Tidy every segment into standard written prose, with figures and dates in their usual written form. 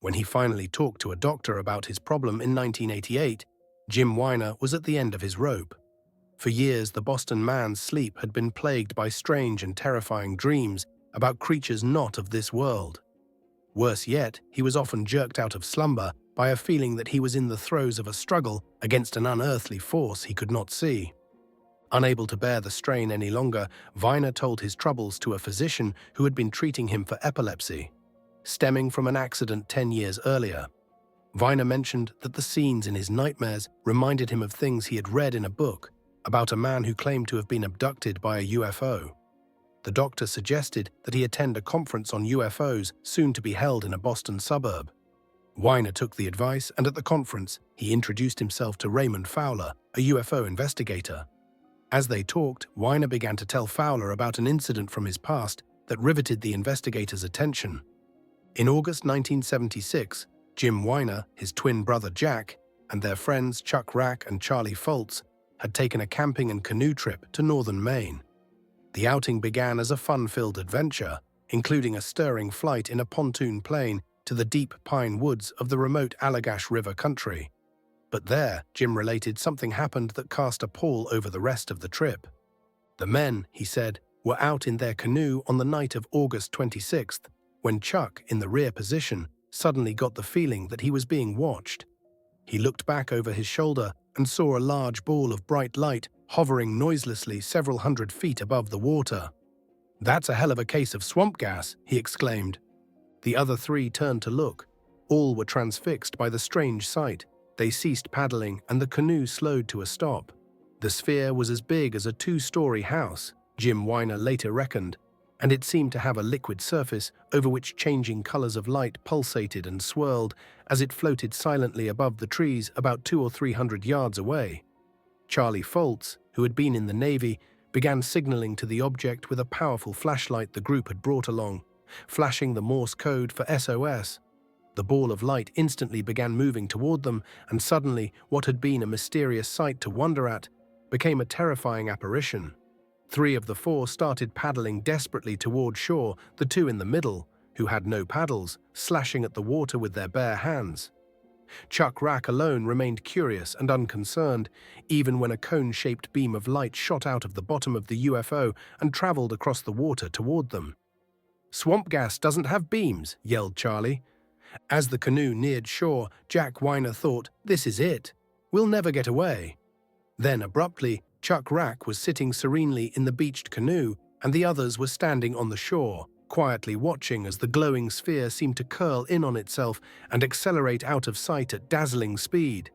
When he finally talked to a doctor about his problem in 1988, Jim Weiner was at the end of his rope. For years, the Boston man's sleep had been plagued by strange and terrifying dreams about creatures not of this world. Worse yet, he was often jerked out of slumber by a feeling that he was in the throes of a struggle against an unearthly force he could not see. Unable to bear the strain any longer, Weiner told his troubles to a physician who had been treating him for epilepsy, stemming from an accident 10 years earlier. Weiner mentioned that the scenes in his nightmares reminded him of things he had read in a book about a man who claimed to have been abducted by a UFO. The doctor suggested that he attend a conference on UFOs soon to be held in a Boston suburb. Weiner took the advice, and at the conference, he introduced himself to Raymond Fowler, a UFO investigator. As they talked, Weiner began to tell Fowler about an incident from his past that riveted the investigator's attention. In August 1976, Jim Weiner, his twin brother Jack, and their friends Chuck Rack and Charlie Foltz had taken a camping and canoe trip to northern Maine. The outing began as a fun-filled adventure, including a stirring flight in a pontoon plane to the deep pine woods of the remote Allagash River country. But there, Jim related, something happened that cast a pall over the rest of the trip. The men, he said, were out in their canoe on the night of August 26th, when Chuck, in the rear position, suddenly got the feeling that he was being watched. He looked back over his shoulder and saw a large ball of bright light hovering noiselessly several hundred feet above the water. "That's a hell of a case of swamp gas," he exclaimed. The other three turned to look. All were transfixed by the strange sight. They ceased paddling and the canoe slowed to a stop. The sphere was as big as a 2-story house, Jim Weiner later reckoned, and it seemed to have a liquid surface over which changing colors of light pulsated and swirled as it floated silently above the trees about 200 or 300 yards away. Charlie Foltz, who had been in the Navy, began signaling to the object with a powerful flashlight the group had brought along, flashing the Morse code for SOS. The ball of light instantly began moving toward them, and suddenly what had been a mysterious sight to wonder at became a terrifying apparition. 3 of the 4 started paddling desperately toward shore, the 2 in the middle, who had no paddles, slashing at the water with their bare hands. Chuck Rack alone remained curious and unconcerned, even when a cone-shaped beam of light shot out of the bottom of the UFO and traveled across the water toward them. "Swamp gas doesn't have beams," yelled Charlie. As the canoe neared shore, Jack Weiner thought, "This is it. We'll never get away." Then, abruptly, Chuck Rack was sitting serenely in the beached canoe, and the others were standing on the shore, quietly watching as the glowing sphere seemed to curl in on itself and accelerate out of sight at dazzling speed.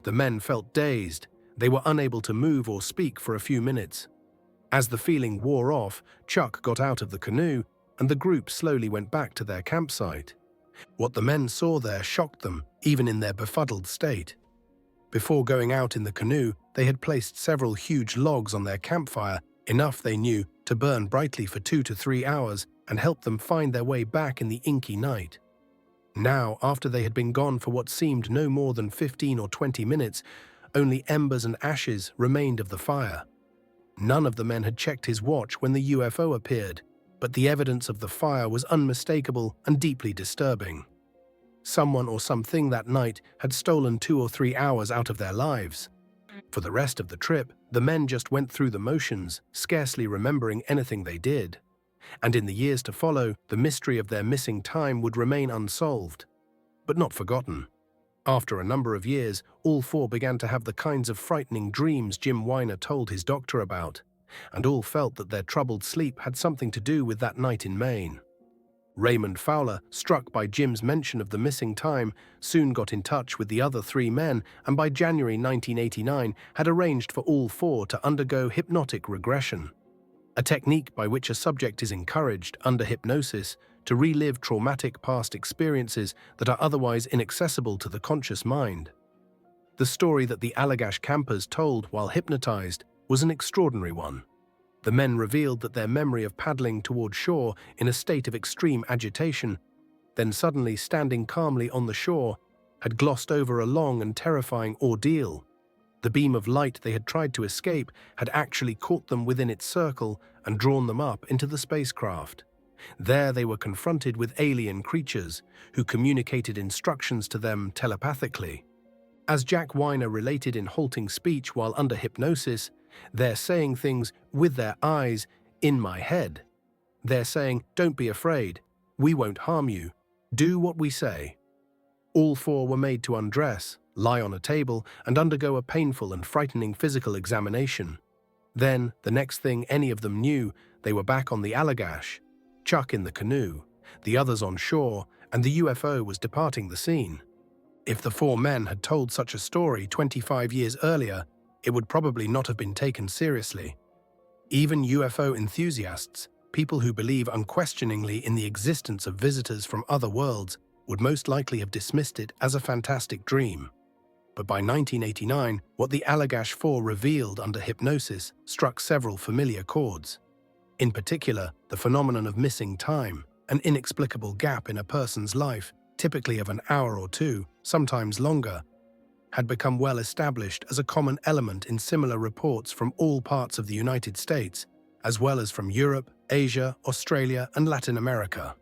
The men felt dazed. They were unable to move or speak for a few minutes. As the feeling wore off, Chuck got out of the canoe, and the group slowly went back to their campsite. What the men saw there shocked them, even in their befuddled state. Before going out in the canoe, they had placed several huge logs on their campfire, enough, they knew, to burn brightly for 2 to 3 hours and help them find their way back in the inky night. Now, after they had been gone for what seemed no more than 15 or 20 minutes, only embers and ashes remained of the fire. None of the men had checked his watch when the UFO appeared, but the evidence of the fire was unmistakable and deeply disturbing. Someone or something that night had stolen 2 or 3 hours out of their lives. For the rest of the trip, the men just went through the motions, scarcely remembering anything they did. And in the years to follow, the mystery of their missing time would remain unsolved, but not forgotten. After a number of years, all 4 began to have the kinds of frightening dreams Jim Weiner told his doctor about, and all felt that their troubled sleep had something to do with that night in Maine. Raymond Fowler, struck by Jim's mention of the missing time, soon got in touch with the other 3 men, and by January 1989 had arranged for all 4 to undergo hypnotic regression, a technique by which a subject is encouraged, under hypnosis, to relive traumatic past experiences that are otherwise inaccessible to the conscious mind. The story that the Allagash campers told while hypnotized was an extraordinary one. The men revealed that their memory of paddling toward shore in a state of extreme agitation, then suddenly standing calmly on the shore, had glossed over a long and terrifying ordeal. The beam of light they had tried to escape had actually caught them within its circle and drawn them up into the spacecraft. There they were confronted with alien creatures who communicated instructions to them telepathically. As Jack Weiner related in halting speech while under hypnosis, they're saying things with their eyes in my head. They're saying, "Don't be afraid. We won't harm you. Do what we say." All four were made to undress, lie on a table, and undergo a painful and frightening physical examination. Then, the next thing any of them knew, they were back on the Allagash, Chuck in the canoe, the others on shore, and the UFO was departing the scene. If the four men had told such a story 25 years earlier, it would probably not have been taken seriously. Even UFO enthusiasts, people who believe unquestioningly in the existence of visitors from other worlds, would most likely have dismissed it as a fantastic dream. But by 1989, what the Allagash Four revealed under hypnosis struck several familiar chords. In particular, the phenomenon of missing time, an inexplicable gap in a person's life, typically of an hour or two, sometimes longer, had become well established as a common element in similar reports from all parts of the United States, as well as from Europe, Asia, Australia, and Latin America.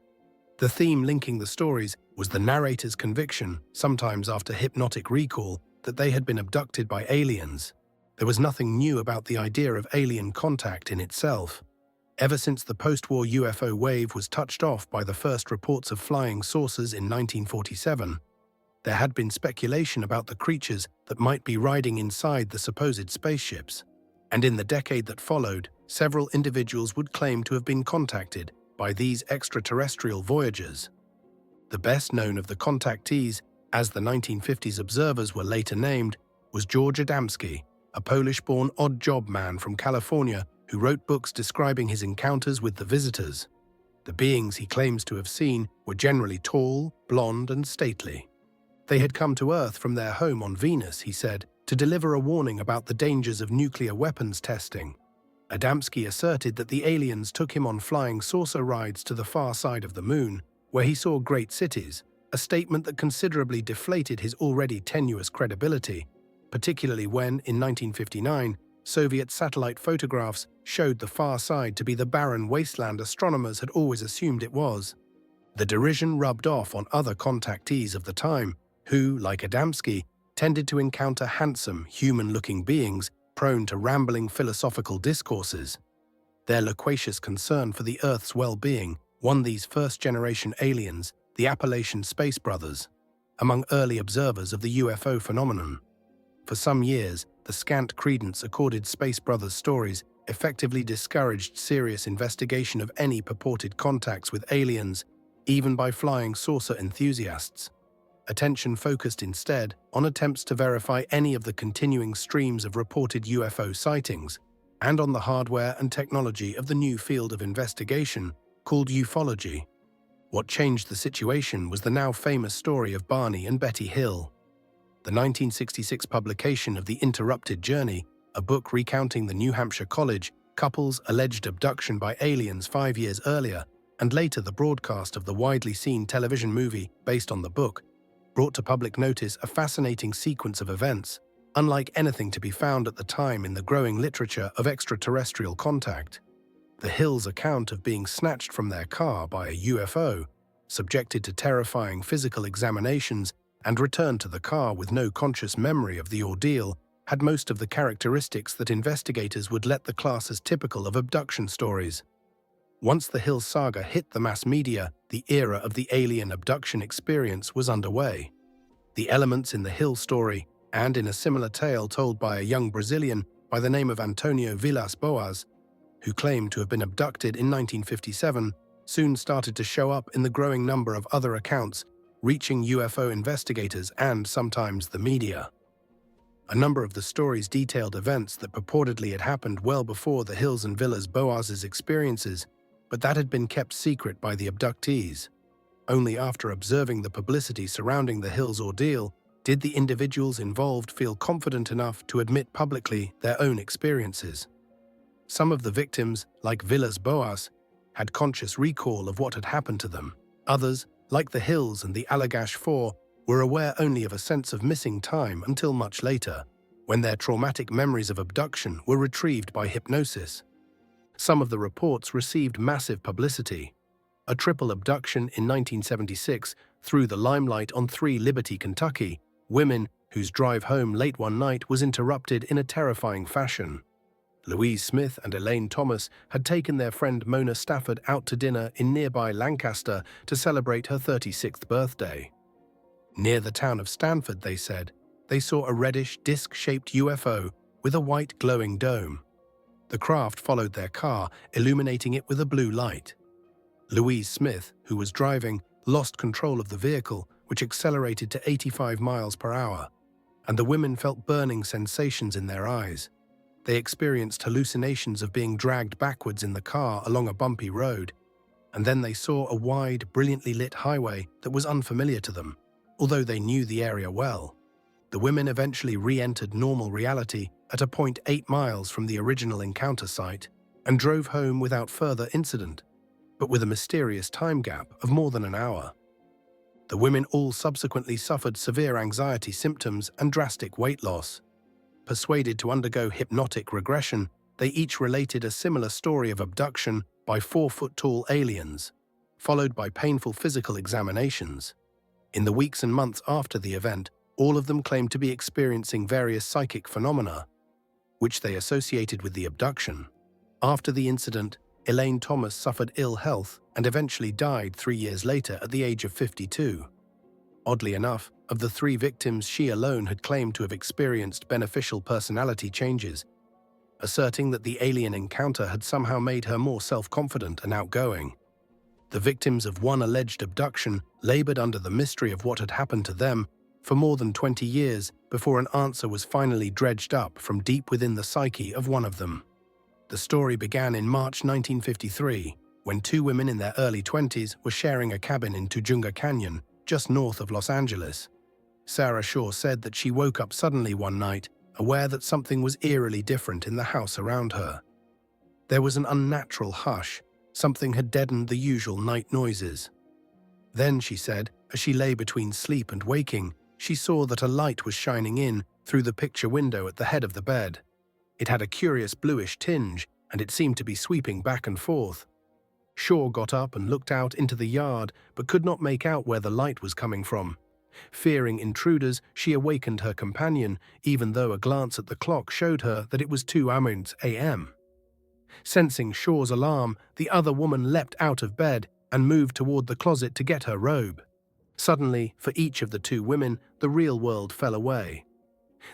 The theme linking the stories was the narrator's conviction, sometimes after hypnotic recall, that they had been abducted by aliens. There was nothing new about the idea of alien contact in itself. Ever since the post-war UFO wave was touched off by the first reports of flying saucers in 1947, there had been speculation about the creatures that might be riding inside the supposed spaceships. And in the decade that followed, several individuals would claim to have been contacted by these extraterrestrial voyagers. The best known of the contactees, as the 1950s observers were later named, was George Adamski, a Polish-born odd-job man from California who wrote books describing his encounters with the visitors. The beings he claims to have seen were generally tall, blonde, and stately. They had come to Earth from their home on Venus, he said, to deliver a warning about the dangers of nuclear weapons testing. Adamski asserted that the aliens took him on flying saucer rides to the far side of the moon, where he saw great cities, a statement that considerably deflated his already tenuous credibility, particularly when, in 1959, Soviet satellite photographs showed the far side to be the barren wasteland astronomers had always assumed it was. The derision rubbed off on other contactees of the time, who, like Adamski, tended to encounter handsome, human-looking beings prone to rambling philosophical discourses. Their loquacious concern for the Earth's well-being won these first-generation aliens, the Appalachian Space Brothers, among early observers of the UFO phenomenon. For some years, the scant credence accorded Space Brothers' stories effectively discouraged serious investigation of any purported contacts with aliens, even by flying saucer enthusiasts. Attention focused instead on attempts to verify any of the continuing streams of reported UFO sightings, and on the hardware and technology of the new field of investigation called ufology. What changed the situation was the now famous story of Barney and Betty Hill. The 1966 publication of The Interrupted Journey, a book recounting the New Hampshire College couple's alleged abduction by aliens 5 years earlier, and later the broadcast of the widely seen television movie based on the book, brought to public notice a fascinating sequence of events, unlike anything to be found at the time in the growing literature of extraterrestrial contact. The Hills' account of being snatched from their car by a UFO, subjected to terrifying physical examinations, and returned to the car with no conscious memory of the ordeal, had most of the characteristics that investigators would let the class as typical of abduction stories. Once the Hills saga hit the mass media, the era of the alien abduction experience was underway. The elements in the Hill story, and in a similar tale told by a young Brazilian by the name of Antonio Villas-Boas, who claimed to have been abducted in 1957, soon started to show up in the growing number of other accounts, reaching UFO investigators and sometimes the media. A number of the stories detailed events that purportedly had happened well before the Hills and Villas-Boas's experiences, but that had been kept secret by the abductees. Only after observing the publicity surrounding the Hills ordeal did the individuals involved feel confident enough to admit publicly their own experiences. Some of the victims, like Villas-Boas, had conscious recall of what had happened to them. Others, like the Hills and the Allagash Four, were aware only of a sense of missing time until much later, when their traumatic memories of abduction were retrieved by hypnosis. Some of the reports received massive publicity. A triple abduction in 1976 threw the limelight on 3 Liberty, Kentucky women whose drive home late one night was interrupted in a terrifying fashion. Louise Smith and Elaine Thomas had taken their friend Mona Stafford out to dinner in nearby Lancaster to celebrate her 36th birthday. Near the town of Stanford, they said, they saw a reddish, disc-shaped UFO with a white glowing dome. The craft followed their car, illuminating it with a blue light. Louise Smith, who was driving, lost control of the vehicle, which accelerated to 85 miles per hour, and the women felt burning sensations in their eyes. They experienced hallucinations of being dragged backwards in the car along a bumpy road, and then they saw a wide, brilliantly lit highway that was unfamiliar to them, although they knew the area well. The women eventually re-entered normal reality at a point 8 miles from the original encounter site and drove home without further incident, but with a mysterious time gap of more than an hour. The women all subsequently suffered severe anxiety symptoms and drastic weight loss. Persuaded to undergo hypnotic regression, they each related a similar story of abduction by 4-foot-tall aliens, followed by painful physical examinations. In the weeks and months after the event, all of them claimed to be experiencing various psychic phenomena, which they associated with the abduction. After the incident, Elaine Thomas suffered ill health and eventually died 3 years later at the age of 52. Oddly enough, of the 3 victims, she alone had claimed to have experienced beneficial personality changes, asserting that the alien encounter had somehow made her more self-confident and outgoing. The victims of one alleged abduction labored under the mystery of what had happened to them for more than 20 years before an answer was finally dredged up from deep within the psyche of one of them. The story began in March 1953, when 2 women in their early 20s were sharing a cabin in Tujunga Canyon, just north of Los Angeles. Sarah Shaw said that she woke up suddenly one night, aware that something was eerily different in the house around her. There was an unnatural hush. Something had deadened the usual night noises. Then, she said, as she lay between sleep and waking, she saw that a light was shining in through the picture window at the head of the bed. It had a curious bluish tinge, and it seemed to be sweeping back and forth. Shaw got up and looked out into the yard, but could not make out where the light was coming from. Fearing intruders, she awakened her companion, even though a glance at the clock showed her that it was 2 a.m. Sensing Shaw's alarm, the other woman leapt out of bed and moved toward the closet to get her robe. Suddenly, for each of the 2 women, the real world fell away.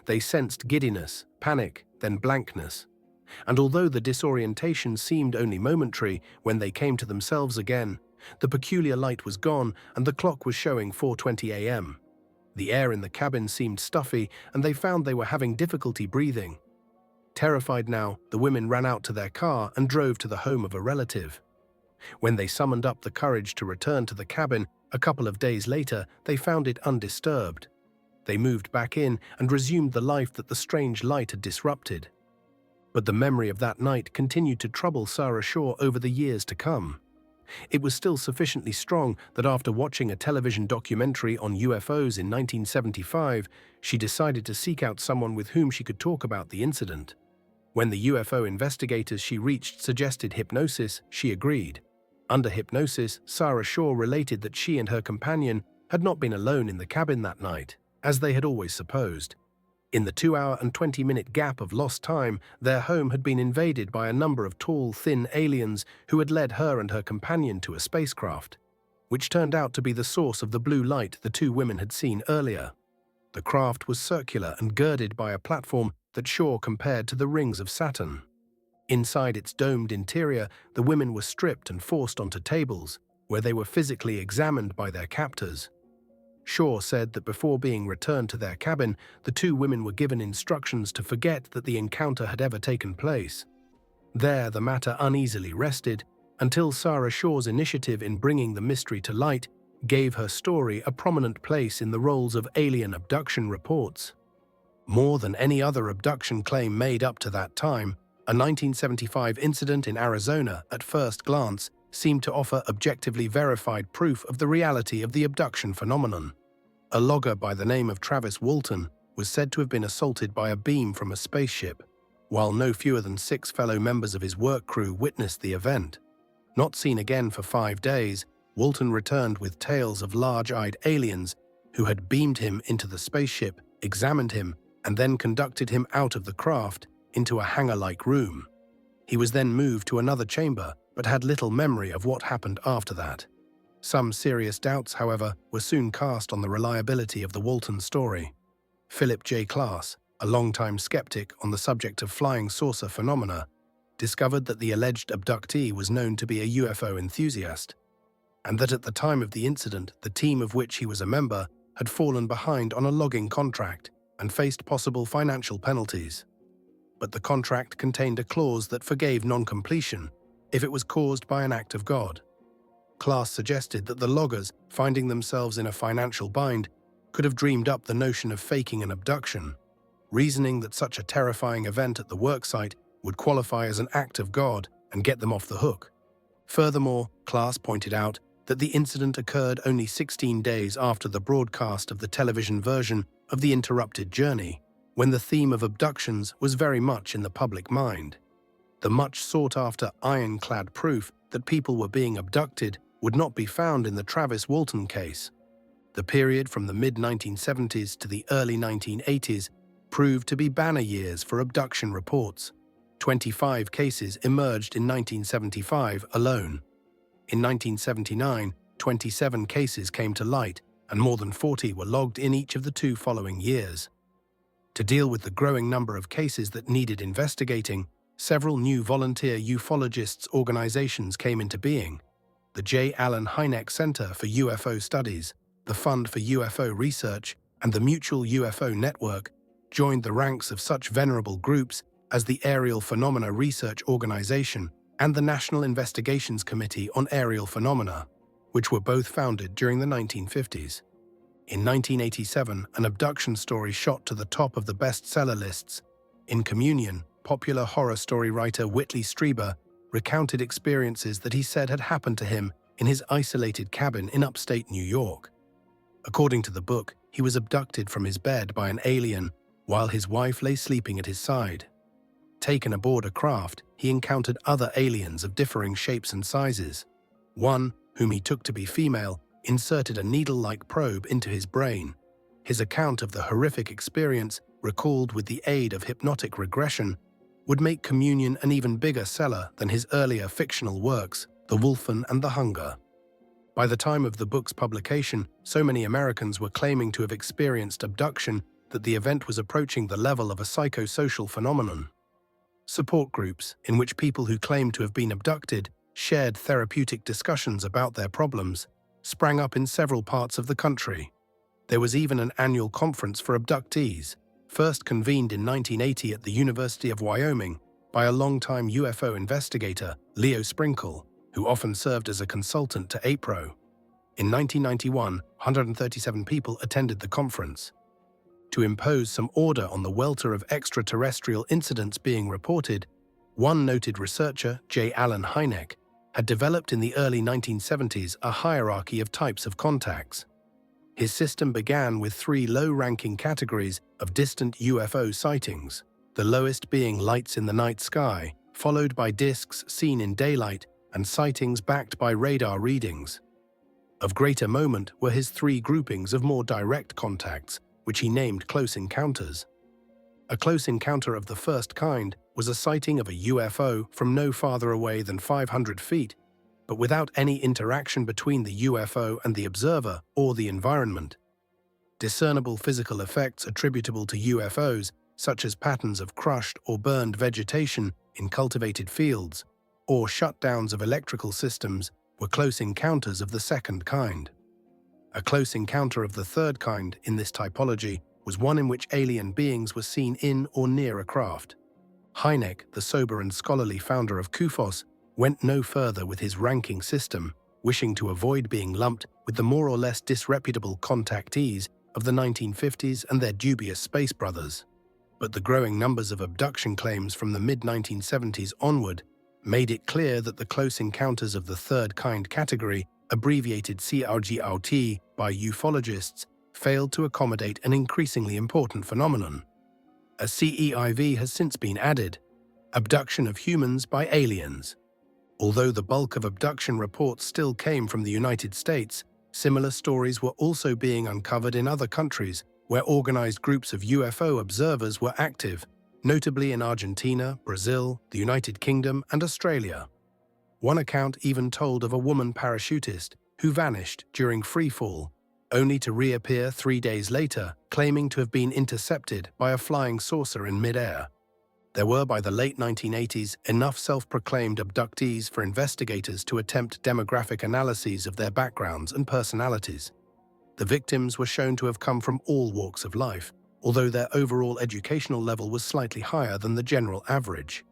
They sensed giddiness, panic, then blankness. And although the disorientation seemed only momentary, when they came to themselves again, the peculiar light was gone and the clock was showing 4:20 a.m. The air in the cabin seemed stuffy and they found they were having difficulty breathing. Terrified now, the women ran out to their car and drove to the home of a relative. When they summoned up the courage to return to the cabin, a couple of days later, they found it undisturbed. They moved back in and resumed the life that the strange light had disrupted. But the memory of that night continued to trouble Sarah Shaw over the years to come. It was still sufficiently strong that after watching a television documentary on UFOs in 1975, she decided to seek out someone with whom she could talk about the incident. When the UFO investigators she reached suggested hypnosis, she agreed. Under hypnosis, Sarah Shaw related that she and her companion had not been alone in the cabin that night, as they had always supposed. In the 2-hour and 20-minute gap of lost time, their home had been invaded by a number of tall, thin aliens who had led her and her companion to a spacecraft, which turned out to be the source of the blue light the 2 women had seen earlier. The craft was circular and girded by a platform that Shaw compared to the rings of Saturn. Inside its domed interior, the women were stripped and forced onto tables, where they were physically examined by their captors. Shaw said that before being returned to their cabin, the 2 women were given instructions to forget that the encounter had ever taken place. There, the matter uneasily rested, until Sarah Shaw's initiative in bringing the mystery to light gave her story a prominent place in the rolls of alien abduction reports. More than any other abduction claim made up to that time, a 1975 incident in Arizona, at first glance, seemed to offer objectively verified proof of the reality of the abduction phenomenon. A logger by the name of Travis Walton was said to have been assaulted by a beam from a spaceship, while no fewer than 6 fellow members of his work crew witnessed the event. Not seen again for 5 days, Walton returned with tales of large-eyed aliens who had beamed him into the spaceship, examined him, and then conducted him out of the craft into a hangar-like room. He was then moved to another chamber, but had little memory of what happened after that. Some serious doubts, however, were soon cast on the reliability of the Walton story. Philip J. Klass, a longtime skeptic on the subject of flying saucer phenomena, discovered that the alleged abductee was known to be a UFO enthusiast, and that at the time of the incident, the team of which he was a member had fallen behind on a logging contract and faced possible financial penalties. But the contract contained a clause that forgave non-completion if it was caused by an act of God. Klass suggested that the loggers, finding themselves in a financial bind, could have dreamed up the notion of faking an abduction, reasoning that such a terrifying event at the worksite would qualify as an act of God and get them off the hook. Furthermore, Klass pointed out that the incident occurred only 16 days after the broadcast of the television version of The Interrupted Journey, when the theme of abductions was very much in the public mind. The much sought-after ironclad proof that people were being abducted would not be found in the Travis Walton case. The period from the mid-1970s to the early 1980s proved to be banner years for abduction reports. 25 cases emerged in 1975 alone. In 1979, 27 cases came to light, and more than 40 were logged in each of the 2 following years. To deal with the growing number of cases that needed investigating, several new volunteer ufologists organizations came into being. The J. Allen Hynek Center for UFO Studies, the Fund for UFO Research, and the Mutual UFO Network joined the ranks of such venerable groups as the Aerial Phenomena Research Organization and the National Investigations Committee on Aerial Phenomena, which were both founded during the 1950s. In 1987, an abduction story shot to the top of the bestseller lists. In Communion, popular horror story writer Whitley Strieber recounted experiences that he said had happened to him in his isolated cabin in upstate New York. According to the book, he was abducted from his bed by an alien while his wife lay sleeping at his side. Taken aboard a craft, he encountered other aliens of differing shapes and sizes. One, whom he took to be female, inserted a needle-like probe into his brain. His account of the horrific experience, recalled with the aid of hypnotic regression, would make Communion an even bigger seller than his earlier fictional works, The Wolfen and the Hunger. By the time of the book's publication, so many Americans were claiming to have experienced abduction that the event was approaching the level of a psychosocial phenomenon. Support groups, in which people who claimed to have been abducted shared therapeutic discussions about their problems, sprang up in several parts of the country. There was even an annual conference for abductees, first convened in 1980 at the University of Wyoming by a longtime UFO investigator, Leo Sprinkle, who often served as a consultant to APRO. In 1991, 137 people attended the conference. To impose some order on the welter of extraterrestrial incidents being reported, one noted researcher, J. Allen Hynek, had developed in the early 1970s a hierarchy of types of contacts. His system began with 3 low-ranking categories of distant UFO sightings, the lowest being lights in the night sky, followed by disks seen in daylight and sightings backed by radar readings. Of greater moment were his 3 groupings of more direct contacts, which he named close encounters. A close encounter of the first kind was a sighting of a UFO from no farther away than 500 feet, but without any interaction between the UFO and the observer or the environment. Discernible physical effects attributable to UFOs, such as patterns of crushed or burned vegetation in cultivated fields, or shutdowns of electrical systems, were close encounters of the second kind. A close encounter of the third kind in this typology was one in which alien beings were seen in or near a craft. Hynek, the sober and scholarly founder of CUFOS, went no further with his ranking system, wishing to avoid being lumped with the more or less disreputable contactees of the 1950s and their dubious space brothers. But the growing numbers of abduction claims from the mid-1970s onward made it clear that the close encounters of the third kind category, abbreviated CRGRT by ufologists, failed to accommodate an increasingly important phenomenon. A CEIV has since been added: abduction of humans by aliens. Although the bulk of abduction reports still came from the United States, similar stories were also being uncovered in other countries where organized groups of UFO observers were active, notably in Argentina, Brazil, the United Kingdom, and Australia. One account even told of a woman parachutist who vanished during freefall, only to reappear 3 days later, claiming to have been intercepted by a flying saucer in mid-air. There were, by the late 1980s, enough self-proclaimed abductees for investigators to attempt demographic analyses of their backgrounds and personalities. The victims were shown to have come from all walks of life, although their overall educational level was slightly higher than the general average.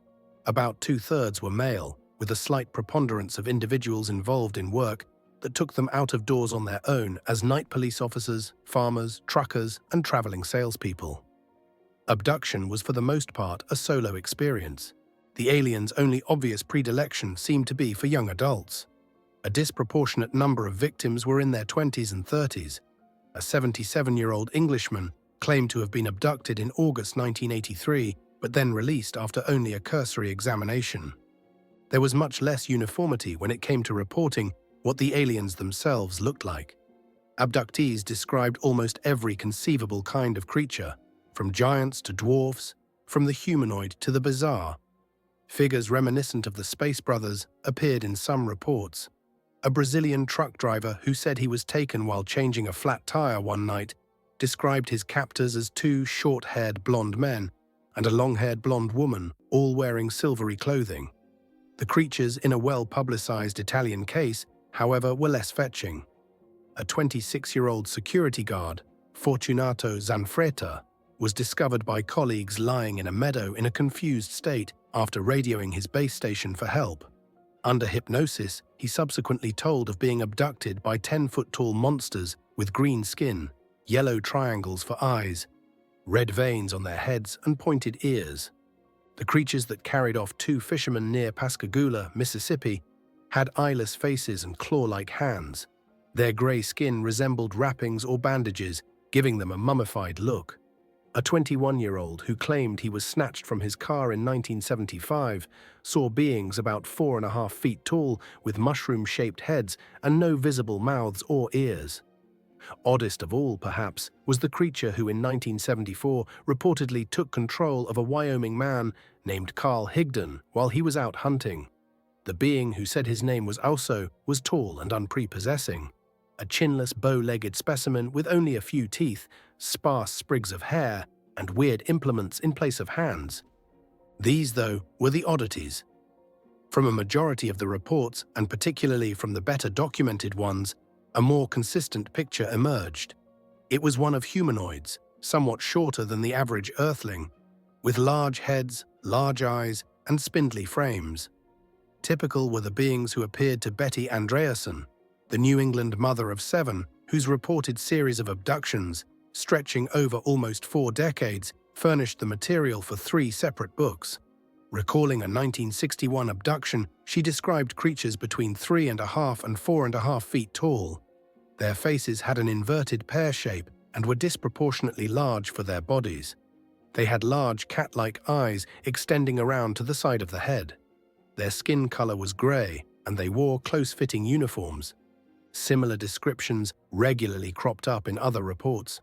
About 2/3 were male, with a slight preponderance of individuals involved in work that took them out of doors on their own as night police officers, farmers, truckers, and traveling salespeople. Abduction was for the most part a solo experience. The aliens' only obvious predilection seemed to be for young adults. A disproportionate number of victims were in their 20s and 30s. A 77-year-old Englishman claimed to have been abducted in August 1983, but then released after only a cursory examination. There was much less uniformity when it came to reporting what the aliens themselves looked like. Abductees described almost every conceivable kind of creature, from giants to dwarfs, from the humanoid to the bizarre. Figures reminiscent of the Space Brothers appeared in some reports. A Brazilian truck driver who said he was taken while changing a flat tire one night described his captors as two short-haired blonde men and a long-haired blonde woman, all wearing silvery clothing. The creatures in a well-publicized Italian case, however, were less fetching. A 26-year-old security guard, Fortunato Zanfretta, was discovered by colleagues lying in a meadow in a confused state after radioing his base station for help. Under hypnosis, he subsequently told of being abducted by 10-foot-tall monsters with green skin, yellow triangles for eyes, red veins on their heads, and pointed ears. The creatures that carried off 2 fishermen near Pascagoula, Mississippi, had eyeless faces and claw-like hands. Their gray skin resembled wrappings or bandages, giving them a mummified look. A 21-year-old who claimed he was snatched from his car in 1975 saw beings about 4.5 feet tall with mushroom-shaped heads and no visible mouths or ears. Oddest of all, perhaps, was the creature who in 1974 reportedly took control of a Wyoming man named Carl Higdon while he was out hunting. The being, who said his name was Auso, was tall and unprepossessing. A chinless, bow-legged specimen with only a few teeth, sparse sprigs of hair, and weird implements in place of hands. These, though, were the oddities. From a majority of the reports, and particularly from the better documented ones, a more consistent picture emerged. It was one of humanoids, somewhat shorter than the average earthling, with large heads, large eyes, and spindly frames. Typical were the beings who appeared to Betty Andreasson, the New England mother of 7, whose reported series of abductions, stretching over almost 4 decades, furnished the material for 3 separate books. Recalling a 1961 abduction, she described creatures between 3.5 and 4.5 feet tall. Their faces had an inverted pear shape and were disproportionately large for their bodies. They had large cat-like eyes extending around to the side of the head. Their skin color was gray, and they wore close-fitting uniforms. Similar descriptions regularly cropped up in other reports.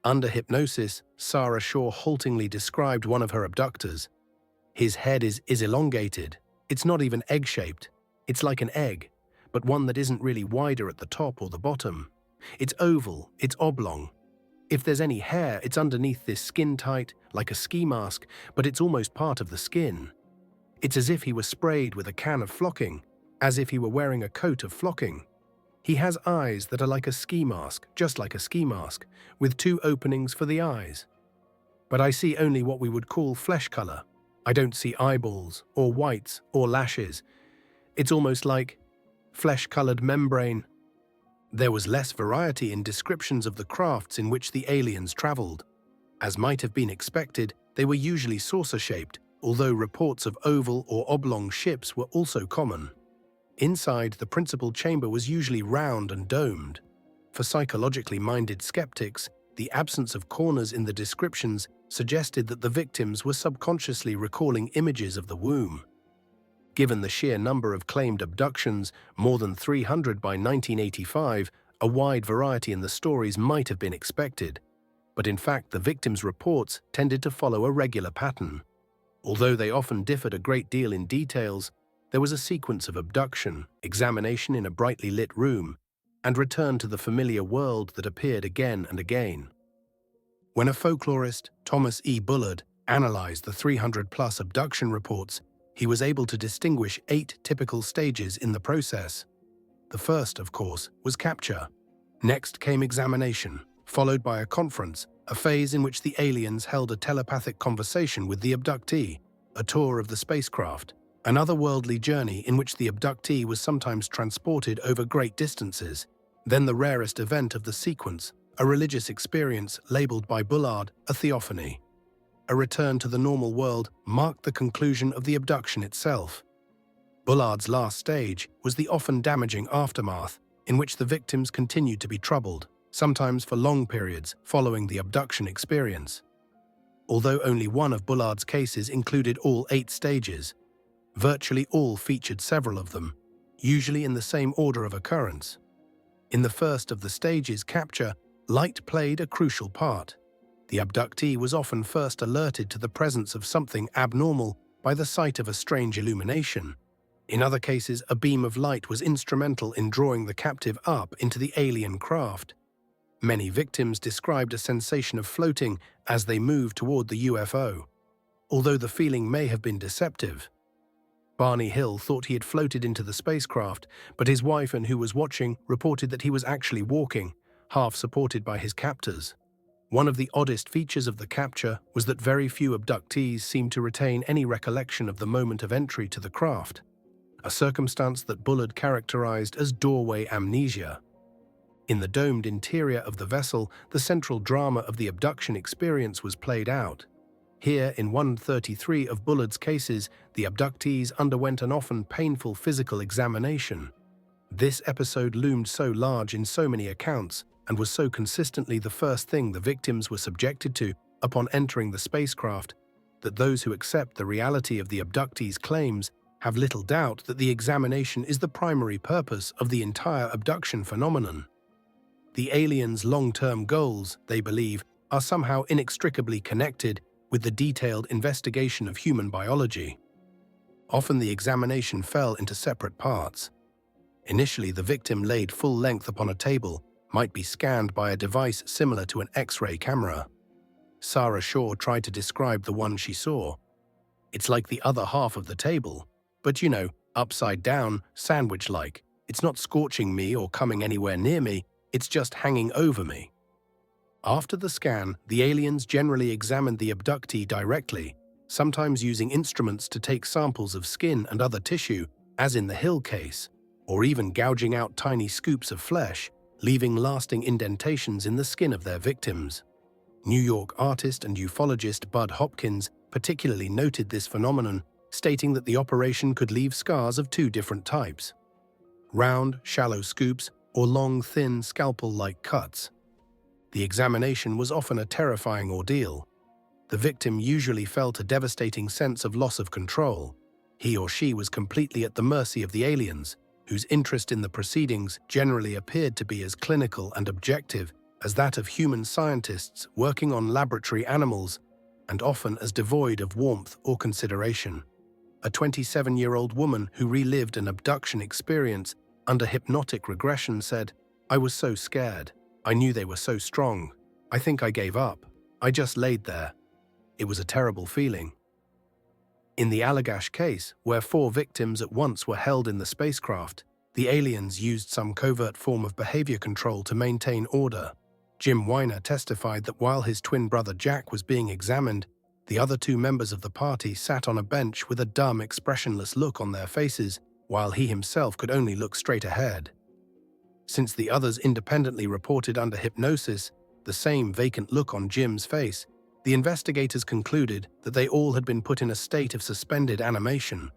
Under hypnosis, Sarah Shaw haltingly described one of her abductors. His head is elongated. It's not even egg-shaped. It's like an egg, but one that isn't really wider at the top or the bottom. It's oval, it's oblong. If there's any hair, it's underneath this skin-tight, like a ski mask, but it's almost part of the skin. It's as if he were sprayed with a can of flocking, as if he were wearing a coat of flocking. He has eyes that are like a ski mask, just like a ski mask, with 2 openings for the eyes. But I see only what we would call flesh color. I don't see eyeballs, or whites, or lashes. It's almost like flesh-colored membrane. There was less variety in descriptions of the crafts in which the aliens traveled. As might have been expected, they were usually saucer-shaped, although reports of oval or oblong ships were also common. Inside, the principal chamber was usually round and domed. For psychologically minded skeptics, the absence of corners in the descriptions suggested that the victims were subconsciously recalling images of the womb. Given the sheer number of claimed abductions, more than 300 by 1985, a wide variety in the stories might have been expected. But in fact, the victims' reports tended to follow a regular pattern. Although they often differed a great deal in details, there was a sequence of abduction, examination in a brightly lit room, and return to the familiar world that appeared again and again. When a folklorist, Thomas E. Bullard, analyzed the 300-plus abduction reports, he was able to distinguish 8 typical stages in the process. The first, of course, was capture. Next came examination, followed by a conference, a phase in which the aliens held a telepathic conversation with the abductee, a tour of the spacecraft, an otherworldly journey in which the abductee was sometimes transported over great distances. Then the rarest event of the sequence, a religious experience labeled by Bullard a theophany. A return to the normal world marked the conclusion of the abduction itself. Bullard's last stage was the often damaging aftermath, in which the victims continued to be troubled, sometimes for long periods following the abduction experience. Although only one of Bullard's cases included all 8 stages, virtually all featured several of them, usually in the same order of occurrence. In the first of the stages, capture, light played a crucial part. The abductee was often first alerted to the presence of something abnormal by the sight of a strange illumination. In other cases, a beam of light was instrumental in drawing the captive up into the alien craft. Many victims described a sensation of floating as they moved toward the UFO, although the feeling may have been deceptive. Barney Hill thought he had floated into the spacecraft, but his wife and who was watching reported that he was actually walking, half supported by his captors. One of the oddest features of the capture was that very few abductees seemed to retain any recollection of the moment of entry to the craft, a circumstance that Bullard characterized as doorway amnesia. In the domed interior of the vessel, the central drama of the abduction experience was played out. Here, in 133 of Bullard's cases, the abductees underwent an often painful physical examination. This episode loomed so large in so many accounts and was so consistently the first thing the victims were subjected to upon entering the spacecraft that those who accept the reality of the abductees' claims have little doubt that the examination is the primary purpose of the entire abduction phenomenon. The aliens' long-term goals, they believe, are somehow inextricably connected with the detailed investigation of human biology. Often the examination fell into separate parts. Initially, the victim laid full length upon a table, might be scanned by a device similar to an X-ray camera. Sarah Shaw tried to describe the one she saw. It's like the other half of the table, but you know, upside down, sandwich-like. It's not scorching me or coming anywhere near me, it's just hanging over me. After the scan, the aliens generally examined the abductee directly, sometimes using instruments to take samples of skin and other tissue, as in the Hill case, or even gouging out tiny scoops of flesh, leaving lasting indentations in the skin of their victims. New York artist and ufologist Bud Hopkins particularly noted this phenomenon, stating that the operation could leave scars of 2 different types: round, shallow scoops, or long, thin, scalpel-like cuts. The examination was often a terrifying ordeal. The victim usually felt a devastating sense of loss of control. He or she was completely at the mercy of the aliens, whose interest in the proceedings generally appeared to be as clinical and objective as that of human scientists working on laboratory animals, and often as devoid of warmth or consideration. A 27-year-old woman who relived an abduction experience under hypnotic regression said, "I was so scared. I knew they were so strong. I think I gave up. I just laid there. It was a terrible feeling." In the Allagash case, where 4 victims at once were held in the spacecraft, the aliens used some covert form of behavior control to maintain order. Jim Weiner testified that while his twin brother Jack was being examined, the other 2 members of the party sat on a bench with a dumb, expressionless look on their faces, while he himself could only look straight ahead. Since the others independently reported under hypnosis the same vacant look on Jim's face, the investigators concluded that they all had been put in a state of suspended animation.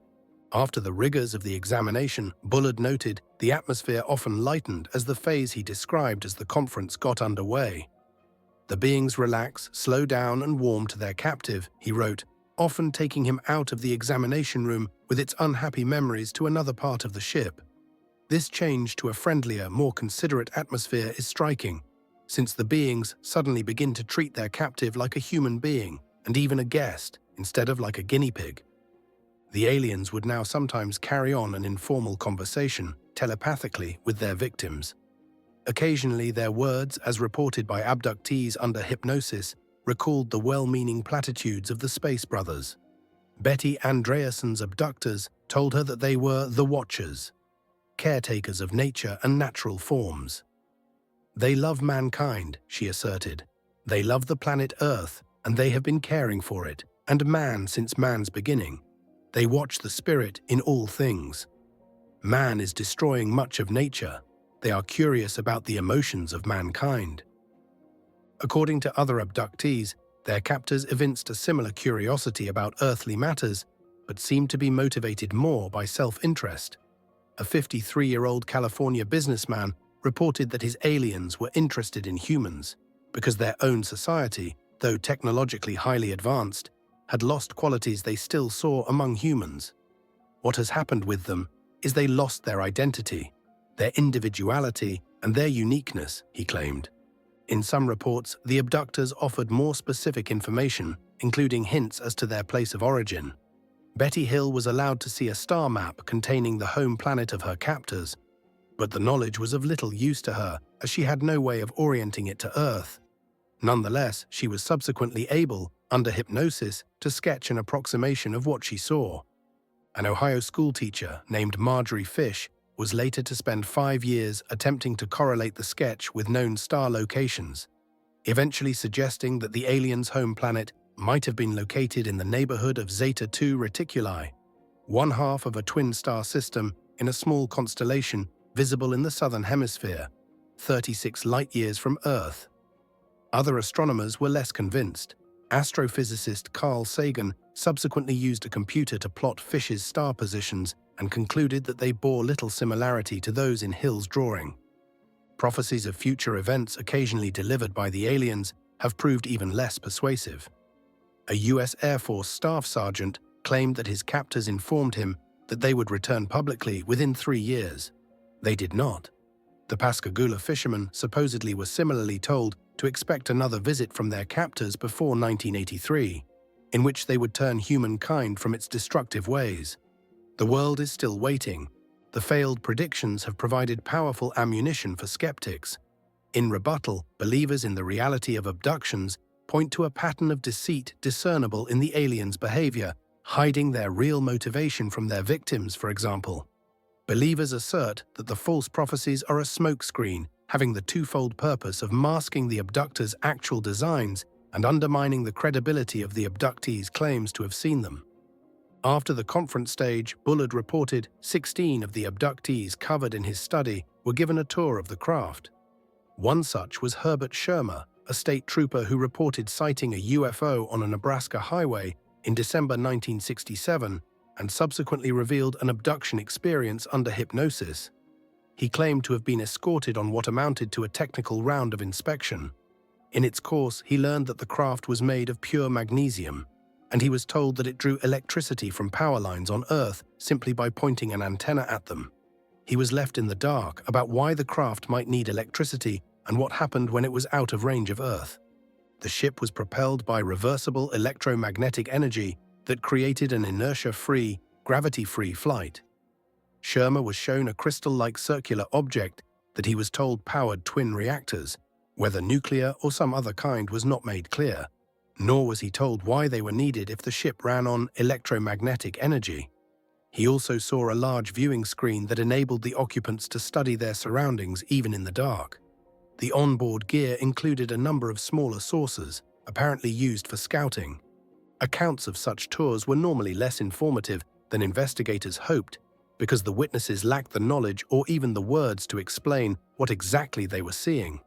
After the rigors of the examination, Bullard noted the atmosphere often lightened as the phase he described as the conference got underway. The beings relax, slow down, and warm to their captive, he wrote, often taking him out of the examination room with its unhappy memories to another part of the ship. This change to a friendlier, more considerate atmosphere is striking, since the beings suddenly begin to treat their captive like a human being and even a guest, instead of like a guinea pig. The aliens would now sometimes carry on an informal conversation, telepathically, with their victims. Occasionally, their words, as reported by abductees under hypnosis, recalled the well-meaning platitudes of the Space Brothers. Betty Andreasson's abductors told her that they were the Watchers, caretakers of nature and natural forms. They love mankind, she asserted. They love the planet Earth, and they have been caring for it, and man since man's beginning. They watch the spirit in all things. Man is destroying much of nature. They are curious about the emotions of mankind. According to other abductees, their captors evinced a similar curiosity about earthly matters, but seemed to be motivated more by self-interest. A 53-year-old California businessman reported that his aliens were interested in humans because their own society, though technologically highly advanced, had lost qualities they still saw among humans. What has happened with them is they lost their identity, their individuality, and their uniqueness, he claimed. In some reports, the abductors offered more specific information, including hints as to their place of origin. Betty Hill was allowed to see a star map containing the home planet of her captors, but the knowledge was of little use to her as she had no way of orienting it to Earth. Nonetheless, she was subsequently able, under hypnosis, to sketch an approximation of what she saw. An Ohio schoolteacher named Marjorie Fish was later to spend 5 years attempting to correlate the sketch with known star locations, eventually suggesting that the aliens' home planet might have been located in the neighborhood of Zeta II Reticuli, one half of a twin star system in a small constellation visible in the southern hemisphere, 36 light-years from Earth. Other astronomers were less convinced. Astrophysicist Carl Sagan subsequently used a computer to plot Fish's star positions and concluded that they bore little similarity to those in Hill's drawing. Prophecies of future events occasionally delivered by the aliens have proved even less persuasive. A U.S. Air Force staff sergeant claimed that his captors informed him that they would return publicly within 3 years. They did not. The Pascagoula fishermen supposedly were similarly told to expect another visit from their captors before 1983, in which they would turn humankind from its destructive ways. The world is still waiting. The failed predictions have provided powerful ammunition for skeptics. In rebuttal, believers in the reality of abductions point to a pattern of deceit discernible in the aliens' behavior, hiding their real motivation from their victims, for example. Believers assert that the false prophecies are a smokescreen, having the twofold purpose of masking the abductors' actual designs and undermining the credibility of the abductees' claims to have seen them. After the conference stage, Bullard reported 16 of the abductees covered in his study were given a tour of the craft. One such was Herbert Schirmer, a state trooper who reported sighting a UFO on a Nebraska highway in December 1967 and subsequently revealed an abduction experience under hypnosis. He claimed to have been escorted on what amounted to a technical round of inspection. In its course, he learned that the craft was made of pure magnesium, and he was told that it drew electricity from power lines on Earth simply by pointing an antenna at them. He was left in the dark about why the craft might need electricity and what happened when it was out of range of Earth. The ship was propelled by reversible electromagnetic energy that created an inertia-free, gravity-free flight. Schirmer was shown a crystal-like circular object that he was told powered twin reactors. Whether nuclear or some other kind was not made clear, nor was he told why they were needed if the ship ran on electromagnetic energy. He also saw a large viewing screen that enabled the occupants to study their surroundings even in the dark. The onboard gear included a number of smaller saucers, apparently used for scouting. Accounts of such tours were normally less informative than investigators hoped, because the witnesses lacked the knowledge or even the words to explain what exactly they were seeing.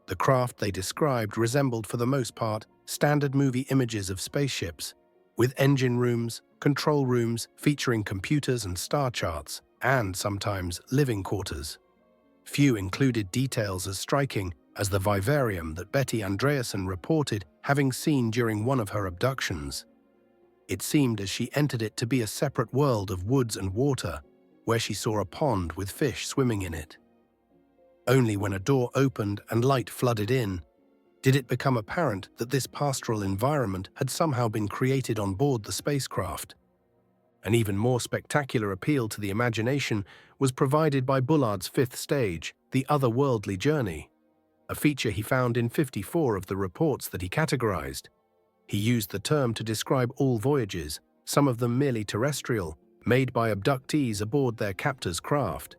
The craft they described resembled, for the most part, standard movie images of spaceships, with engine rooms, control rooms featuring computers and star charts, and sometimes living quarters. Few included details as striking as the vivarium that Betty Andreasson reported having seen during one of her abductions. It seemed as she entered it to be a separate world of woods and water, where she saw a pond with fish swimming in it. Only when a door opened and light flooded in, did it become apparent that this pastoral environment had somehow been created on board the spacecraft. An even more spectacular appeal to the imagination was provided by Bullard's fifth stage, the otherworldly journey, a feature he found in 54 of the reports that he categorized. He used the term to describe all voyages, some of them merely terrestrial, made by abductees aboard their captors' craft.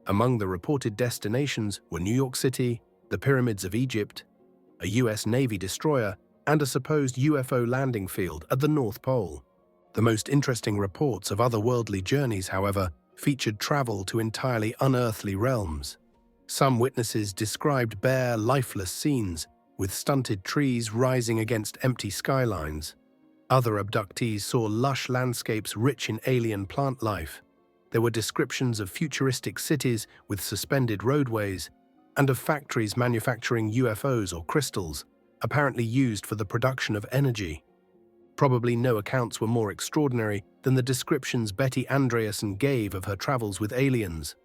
Among the reported destinations were New York City, the Pyramids of Egypt, a US Navy destroyer, and a supposed UFO landing field at the North Pole. The most interesting reports of otherworldly journeys, however, featured travel to entirely unearthly realms. Some witnesses described bare, lifeless scenes, with stunted trees rising against empty skylines. Other abductees saw lush landscapes rich in alien plant life. There were descriptions of futuristic cities with suspended roadways, and of factories manufacturing UFOs or crystals, apparently used for the production of energy. Probably no accounts were more extraordinary than the descriptions Betty Andreasson gave of her travels with aliens.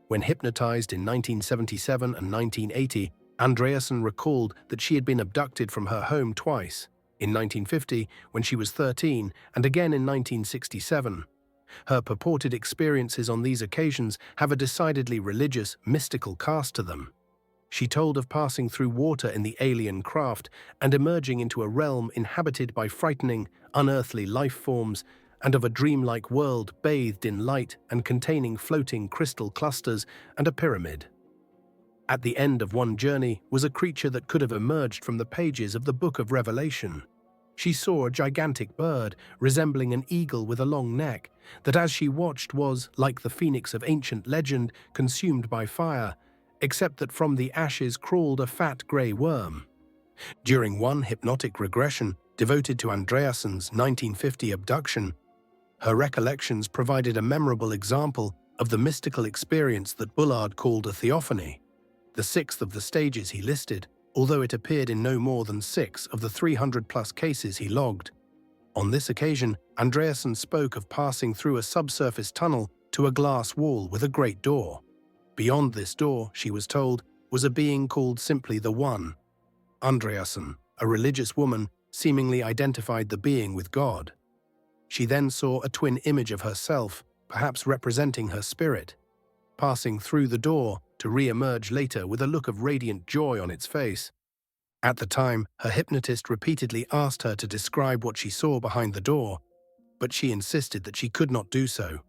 When hypnotized in 1977 and 1980, Andreasson recalled that she had been abducted from her home twice, in 1950 when she was 13 and again in 1967. Her purported experiences on these occasions have a decidedly religious, mystical cast to them. She told of passing through water in the alien craft and emerging into a realm inhabited by frightening, unearthly life forms, and of a dreamlike world bathed in light and containing floating crystal clusters and a pyramid. At the end of one journey was a creature that could have emerged from the pages of the Book of Revelation. She saw a gigantic bird, resembling an eagle with a long neck, that as she watched was, like the phoenix of ancient legend, consumed by fire, except that from the ashes crawled a fat grey worm. During one hypnotic regression devoted to Andreasson's 1950 abduction, her recollections provided a memorable example of the mystical experience that Bullard called a theophany, the sixth of the stages he listed, although it appeared in no more than 6 of the 300-plus cases he logged. On this occasion, Andreasson spoke of passing through a subsurface tunnel to a glass wall with a great door. Beyond this door, she was told, was a being called simply the One. Andreasson, a religious woman, seemingly identified the being with God. She then saw a twin image of herself, perhaps representing her spirit, passing through the door to re-emerge later with a look of radiant joy on its face. At the time, her hypnotist repeatedly asked her to describe what she saw behind the door, but she insisted that she could not do so.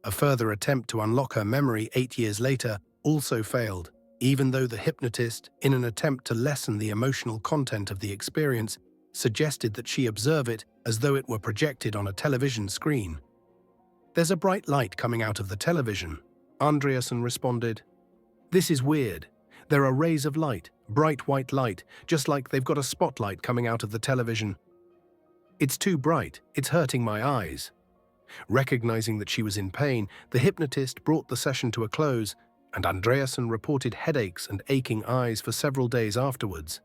A further attempt to unlock her memory 8 years later also failed, even though the hypnotist, in an attempt to lessen the emotional content of the experience, suggested that she observe it as though it were projected on a television screen. "There's a bright light coming out of the television," Andreasson responded. "This is weird. There are rays of light, bright white light, just like they've got a spotlight coming out of the television. It's too bright, it's hurting my eyes." Recognizing that she was in pain, the hypnotist brought the session to a close, and Andreasson reported headaches and aching eyes for several days afterwards.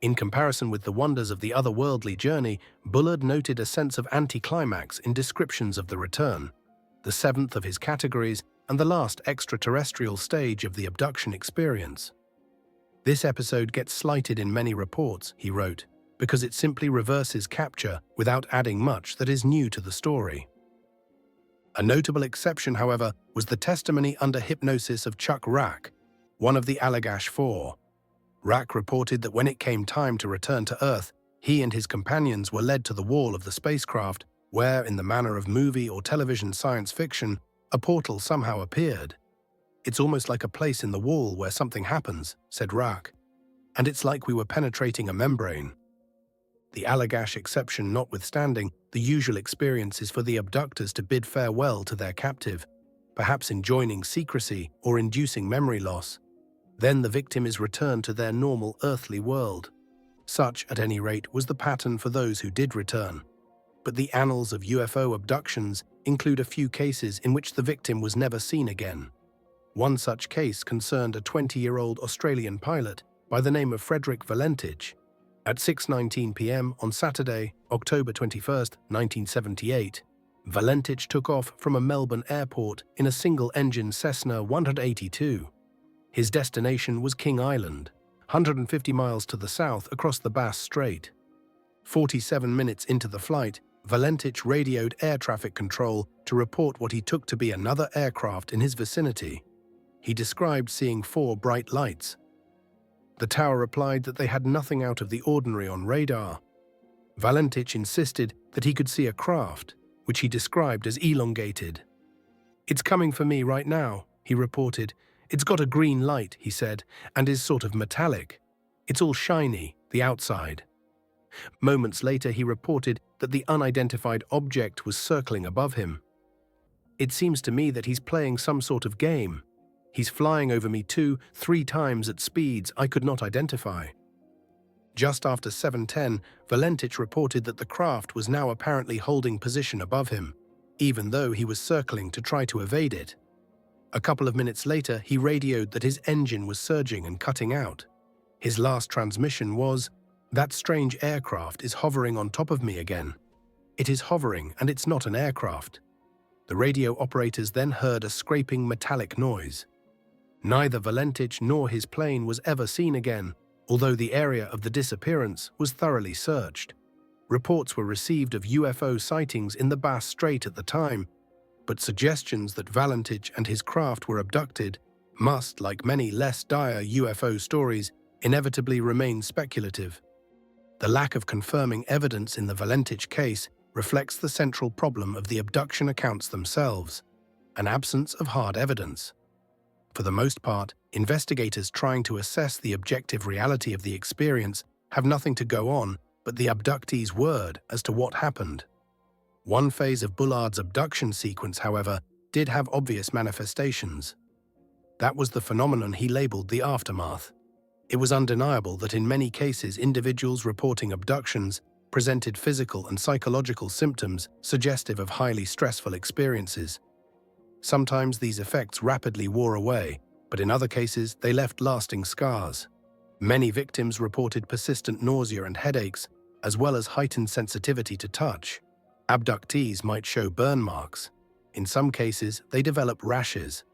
In comparison with the wonders of the otherworldly journey, Bullard noted a sense of anticlimax in descriptions of the return, the 7th of his categories and the last extraterrestrial stage of the abduction experience. "This episode gets slighted in many reports," he wrote, "because it simply reverses capture without adding much that is new to the story." A notable exception, however, was the testimony under hypnosis of Chuck Rack, one of the Allagash Four. Rack reported that when it came time to return to Earth, he and his companions were led to the wall of the spacecraft, where, in the manner of movie or television science fiction, a portal somehow appeared. "It's almost like a place in the wall where something happens," said Rack, "and it's like we were penetrating a membrane." The Allagash exception notwithstanding, the usual experience is for the abductors to bid farewell to their captive, perhaps enjoining secrecy or inducing memory loss. Then the victim is returned to their normal earthly world. Such, at any rate, was the pattern for those who did return. But the annals of UFO abductions include a few cases in which the victim was never seen again. One such case concerned a 20-year-old Australian pilot by the name of Frederick Valentich. At 6:19 p.m. on Saturday, October 21, 1978, Valentich took off from a Melbourne airport in a single-engine Cessna 182. His destination was King Island, 150 miles to the south across the Bass Strait. 47 minutes into the flight, Valentich radioed air traffic control to report what he took to be another aircraft in his vicinity. He described seeing 4 bright lights. The tower replied that they had nothing out of the ordinary on radar. Valentich insisted that he could see a craft, which he described as elongated. "It's coming for me right now," he reported. "It's got a green light," he said, "and is sort of metallic. It's all shiny, the outside." Moments later, he reported that the unidentified object was circling above him. "It seems to me that he's playing some sort of game. He's flying over me 2-3 times at speeds I could not identify." Just after 7:10, Valentich reported that the craft was now apparently holding position above him, even though he was circling to try to evade it. A couple of minutes later, he radioed that his engine was surging and cutting out. His last transmission was, "That strange aircraft is hovering on top of me again. It is hovering, and it's not an aircraft." The radio operators then heard a scraping metallic noise. Neither Valentich nor his plane was ever seen again, although the area of the disappearance was thoroughly searched. Reports were received of UFO sightings in the Bass Strait at the time, but suggestions that Valentich and his craft were abducted must, like many less dire UFO stories, inevitably remain speculative. The lack of confirming evidence in the Valentich case reflects the central problem of the abduction accounts themselves, an absence of hard evidence. For the most part, investigators trying to assess the objective reality of the experience have nothing to go on but the abductee's word as to what happened. One phase of Bullard's abduction sequence, however, did have obvious manifestations. That was the phenomenon he labeled the aftermath. It was undeniable that in many cases individuals reporting abductions presented physical and psychological symptoms suggestive of highly stressful experiences. Sometimes these effects rapidly wore away, but in other cases they left lasting scars. Many victims reported persistent nausea and headaches, as well as heightened sensitivity to touch. Abductees might show burn marks. In some cases, they develop rashes.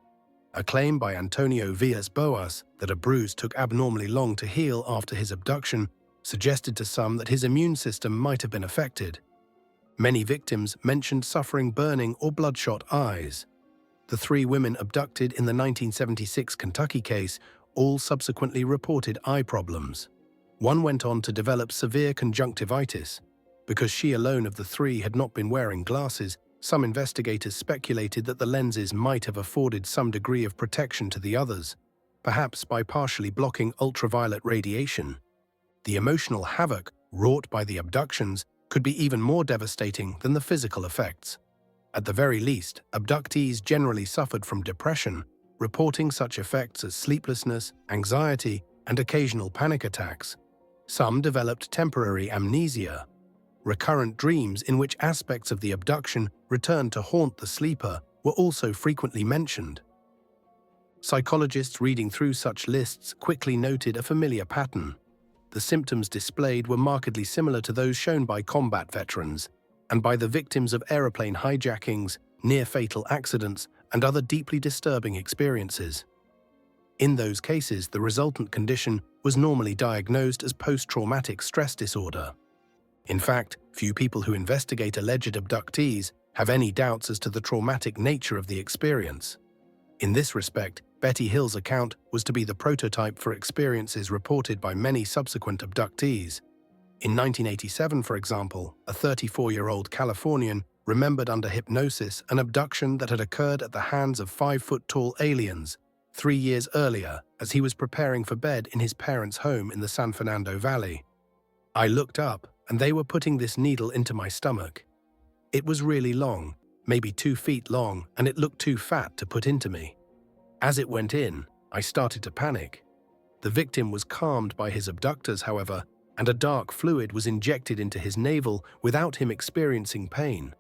A claim by Antonio Villas-Boas that a bruise took abnormally long to heal after his abduction suggested to some that his immune system might have been affected. Many victims mentioned suffering burning or bloodshot eyes. The 3 women abducted in the 1976 Kentucky case all subsequently reported eye problems. One went on to develop severe conjunctivitis. Because she alone of the 3 had not been wearing glasses, some investigators speculated that the lenses might have afforded some degree of protection to the others, perhaps by partially blocking ultraviolet radiation. The emotional havoc wrought by the abductions could be even more devastating than the physical effects. At the very least, abductees generally suffered from depression, reporting such effects as sleeplessness, anxiety, and occasional panic attacks. Some developed temporary amnesia. Recurrent dreams in which aspects of the abduction returned to haunt the sleeper were also frequently mentioned. Psychologists reading through such lists quickly noted a familiar pattern. The symptoms displayed were markedly similar to those shown by combat veterans and by the victims of aeroplane hijackings, near-fatal accidents, and other deeply disturbing experiences. In those cases, the resultant condition was normally diagnosed as post-traumatic stress disorder. In fact, few people who investigate alleged abductees have any doubts as to the traumatic nature of the experience. In this respect, Betty Hill's account was to be the prototype for experiences reported by many subsequent abductees. In 1987, for example, a 34-year-old Californian remembered under hypnosis an abduction that had occurred at the hands of 5-foot-tall aliens 3 years earlier as he was preparing for bed in his parents' home in the San Fernando Valley. "I looked up, and they were putting this needle into my stomach. It was really long, maybe 2 feet long, and it looked too fat to put into me. As it went in, I started to panic." The victim was calmed by his abductors, however, and a dark fluid was injected into his navel without him experiencing pain.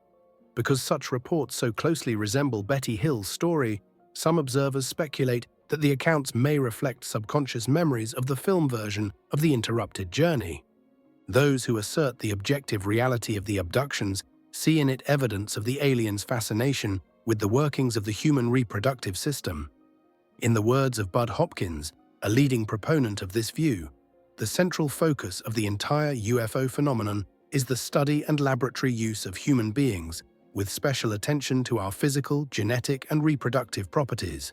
Because such reports so closely resemble Betty Hill's story, some observers speculate that the accounts may reflect subconscious memories of the film version of the interrupted journey. Those who assert the objective reality of the abductions see in it evidence of the aliens' fascination with the workings of the human reproductive system. In the words of Bud Hopkins, a leading proponent of this view, the central focus of the entire UFO phenomenon is the study and laboratory use of human beings, with special attention to our physical, genetic, and reproductive properties.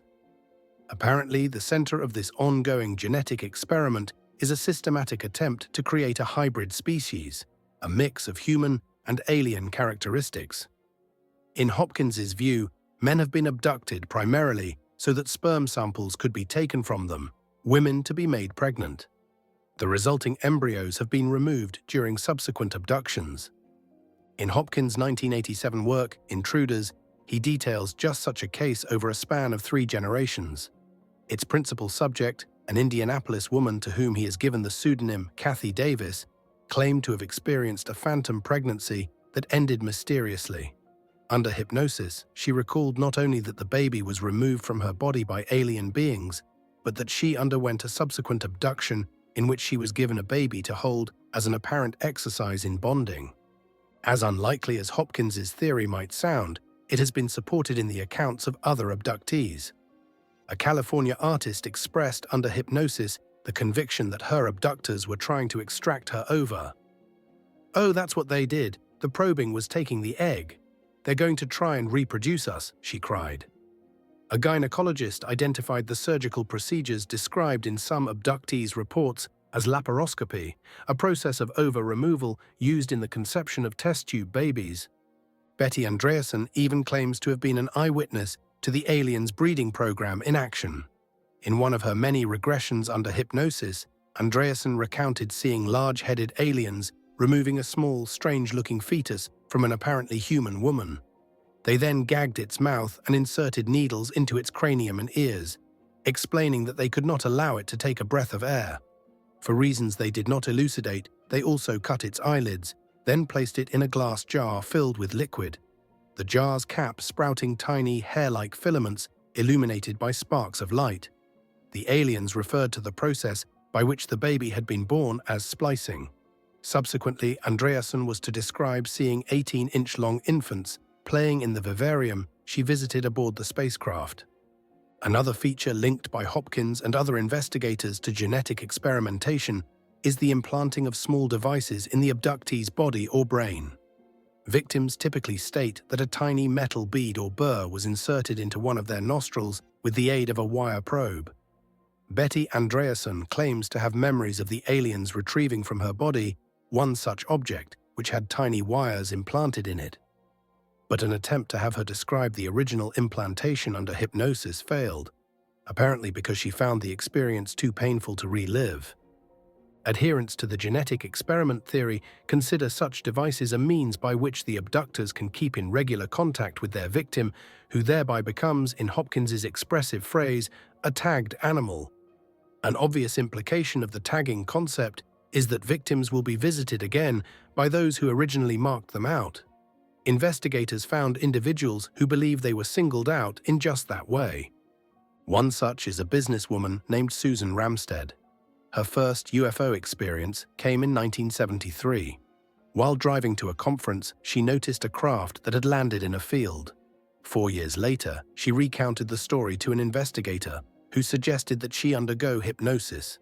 Apparently, the center of this ongoing genetic experiment is a systematic attempt to create a hybrid species, a mix of human and alien characteristics. In Hopkins's view, men have been abducted primarily so that sperm samples could be taken from them, women to be made pregnant. The resulting embryos have been removed during subsequent abductions. In Hopkins' 1987 work, Intruders, he details just such a case over a span of 3 generations. Its principal subject, an Indianapolis woman to whom he has given the pseudonym Kathy Davis, claimed to have experienced a phantom pregnancy that ended mysteriously. Under hypnosis, she recalled not only that the baby was removed from her body by alien beings, but that she underwent a subsequent abduction in which she was given a baby to hold as an apparent exercise in bonding. As unlikely as Hopkins's theory might sound, it has been supported in the accounts of other abductees. A California artist expressed under hypnosis the conviction that her abductors were trying to extract her ova. "Oh, that's what they did. The probing was taking the egg. They're going to try and reproduce us," she cried. A gynecologist identified the surgical procedures described in some abductees' reports as laparoscopy, a process of ova removal used in the conception of test tube babies. Betty Andreasson even claims to have been an eyewitness to the aliens' breeding program in action. In one of her many regressions under hypnosis, Andreasson recounted seeing large-headed aliens removing a small, strange-looking fetus from an apparently human woman. They then gagged its mouth and inserted needles into its cranium and ears, explaining that they could not allow it to take a breath of air. For reasons they did not elucidate, they also cut its eyelids, then placed it in a glass jar filled with liquid, the jar's cap sprouting tiny hair-like filaments illuminated by sparks of light. The aliens referred to the process by which the baby had been born as splicing. Subsequently, Andreasson was to describe seeing 18-inch-long infants playing in the vivarium she visited aboard the spacecraft. Another feature linked by Hopkins and other investigators to genetic experimentation is the implanting of small devices in the abductee's body or brain. Victims typically state that a tiny metal bead or burr was inserted into one of their nostrils with the aid of a wire probe. Betty Andreasson claims to have memories of the aliens retrieving from her body one such object, which had tiny wires implanted in it. But an attempt to have her describe the original implantation under hypnosis failed, apparently because she found the experience too painful to relive. Adherents to the genetic experiment theory consider such devices a means by which the abductors can keep in regular contact with their victim, who thereby becomes, in Hopkins's expressive phrase, a tagged animal. An obvious implication of the tagging concept is that victims will be visited again by those who originally marked them out. Investigators found individuals who believe they were singled out in just that way. One such is a businesswoman named Susan Ramstad. Her first UFO experience came in 1973. While driving to a conference, she noticed a craft that had landed in a field. 4 years later, she recounted the story to an investigator who suggested that she undergo hypnosis.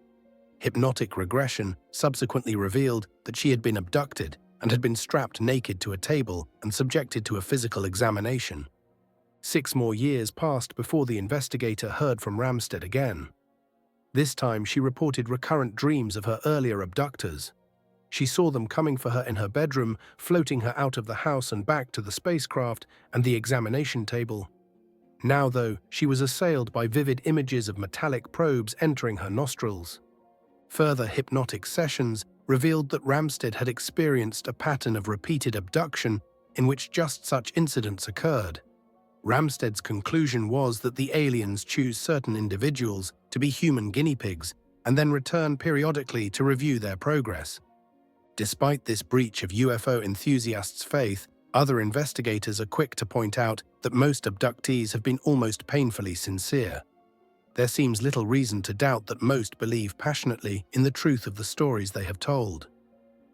Hypnotic regression subsequently revealed that she had been abducted and had been strapped naked to a table and subjected to a physical examination. 6 more years passed before the investigator heard from Ramstad again. This time she reported recurrent dreams of her earlier abductors. She saw them coming for her in her bedroom, floating her out of the house and back to the spacecraft and the examination table. Now, though, she was assailed by vivid images of metallic probes entering her nostrils. Further hypnotic sessions revealed that Ramstad had experienced a pattern of repeated abduction in which just such incidents occurred. Ramstad's conclusion was that the aliens choose certain individuals to be human guinea pigs and then return periodically to review their progress. Despite this breach of UFO enthusiasts' faith, other investigators are quick to point out that most abductees have been almost painfully sincere. There seems little reason to doubt that most believe passionately in the truth of the stories they have told.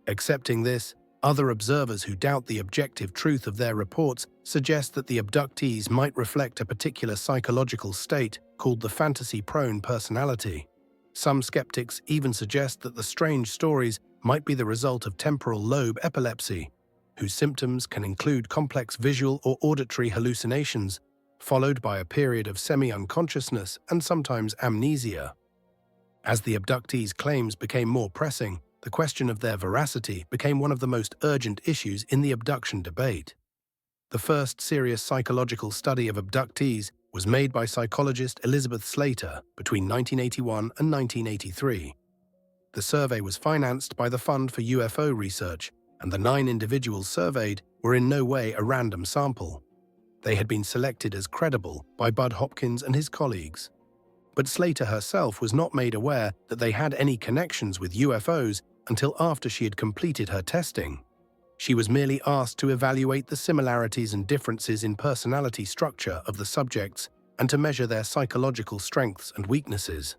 Accepting this, other observers who doubt the objective truth of their reports suggest that the abductees might reflect a particular psychological state called the fantasy-prone personality. Some skeptics even suggest that the strange stories might be the result of temporal lobe epilepsy, whose symptoms can include complex visual or auditory hallucinations, followed by a period of semi-unconsciousness and sometimes amnesia. As the abductees' claims became more pressing, the question of their veracity became one of the most urgent issues in the abduction debate. The first serious psychological study of abductees was made by psychologist Elizabeth Slater between 1981 and 1983. The survey was financed by the Fund for UFO Research, and the 9 individuals surveyed were in no way a random sample. They had been selected as credible by Bud Hopkins and his colleagues. But Slater herself was not made aware that they had any connections with UFOs until after she had completed her testing. She was merely asked to evaluate the similarities and differences in personality structure of the subjects and to measure their psychological strengths and weaknesses.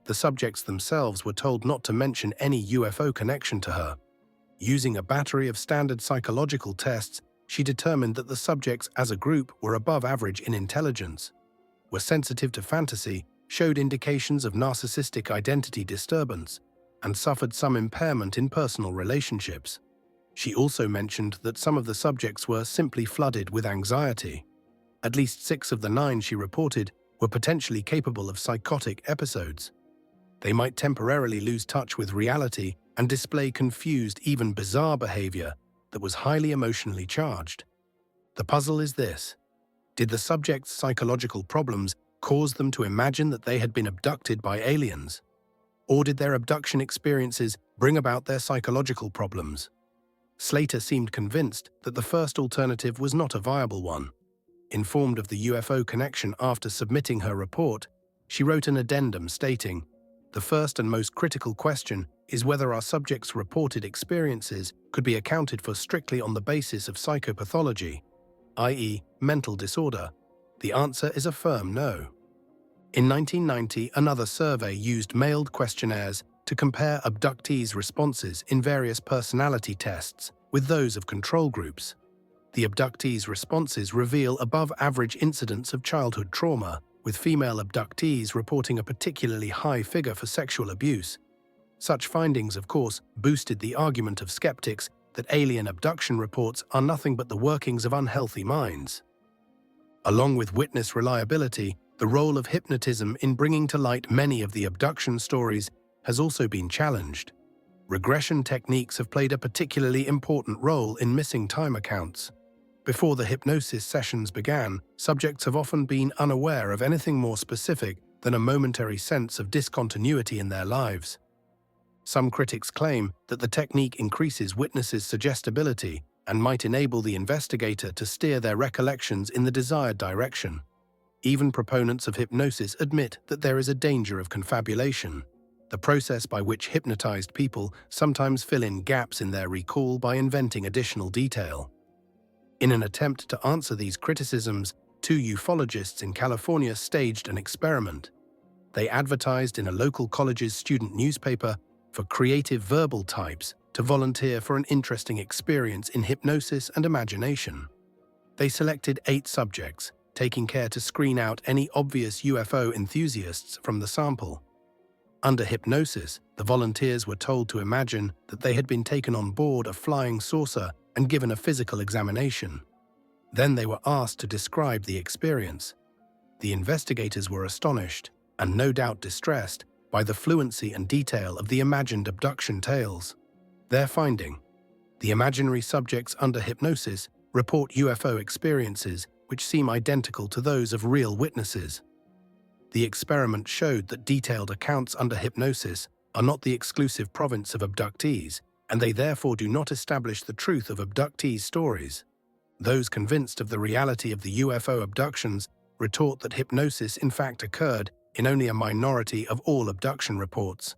The subjects themselves were told not to mention any UFO connection to her. Using a battery of standard psychological tests, she determined that the subjects as a group were above average in intelligence, were sensitive to fantasy, showed indications of narcissistic identity disturbance, and suffered some impairment in personal relationships. She also mentioned that some of the subjects were simply flooded with anxiety. At least 6 of the 9 she reported were potentially capable of psychotic episodes. They might temporarily lose touch with reality and display confused, even bizarre behavior that was highly emotionally charged. The puzzle is this: did the subjects' psychological problems cause them to imagine that they had been abducted by aliens? Or did their abduction experiences bring about their psychological problems? Slater seemed convinced that the first alternative was not a viable one. Informed of the UFO connection after submitting her report, she wrote an addendum stating, "The first and most critical question is whether our subjects' reported experiences could be accounted for strictly on the basis of psychopathology, i.e., mental disorder. The answer is a firm no." In 1990, another survey used mailed questionnaires to compare abductees' responses in various personality tests with those of control groups. The abductees' responses reveal above-average incidents of childhood trauma, with female abductees reporting a particularly high figure for sexual abuse. Such findings, of course, boosted the argument of skeptics that alien abduction reports are nothing but the workings of unhealthy minds. Along with witness reliability, the role of hypnotism in bringing to light many of the abduction stories has also been challenged. Regression techniques have played a particularly important role in missing time accounts. Before the hypnosis sessions began, subjects have often been unaware of anything more specific than a momentary sense of discontinuity in their lives. Some critics claim that the technique increases witnesses' suggestibility and might enable the investigator to steer their recollections in the desired direction. Even proponents of hypnosis admit that there is a danger of confabulation, the process by which hypnotized people sometimes fill in gaps in their recall by inventing additional detail. In an attempt to answer these criticisms, 2 ufologists in California staged an experiment. They advertised in a local college's student newspaper for creative verbal types to volunteer for an interesting experience in hypnosis and imagination. They selected 8 subjects, taking care to screen out any obvious UFO enthusiasts from the sample. Under hypnosis, the volunteers were told to imagine that they had been taken on board a flying saucer and given a physical examination. Then they were asked to describe the experience. The investigators were astonished, and no doubt distressed, by the fluency and detail of the imagined abduction tales. Their finding: the imaginary subjects under hypnosis report UFO experiences which seem identical to those of real witnesses. The experiment showed that detailed accounts under hypnosis are not the exclusive province of abductees, and they therefore do not establish the truth of abductees' stories. Those convinced of the reality of the UFO abductions retort that hypnosis in fact occurred in only a minority of all abduction reports,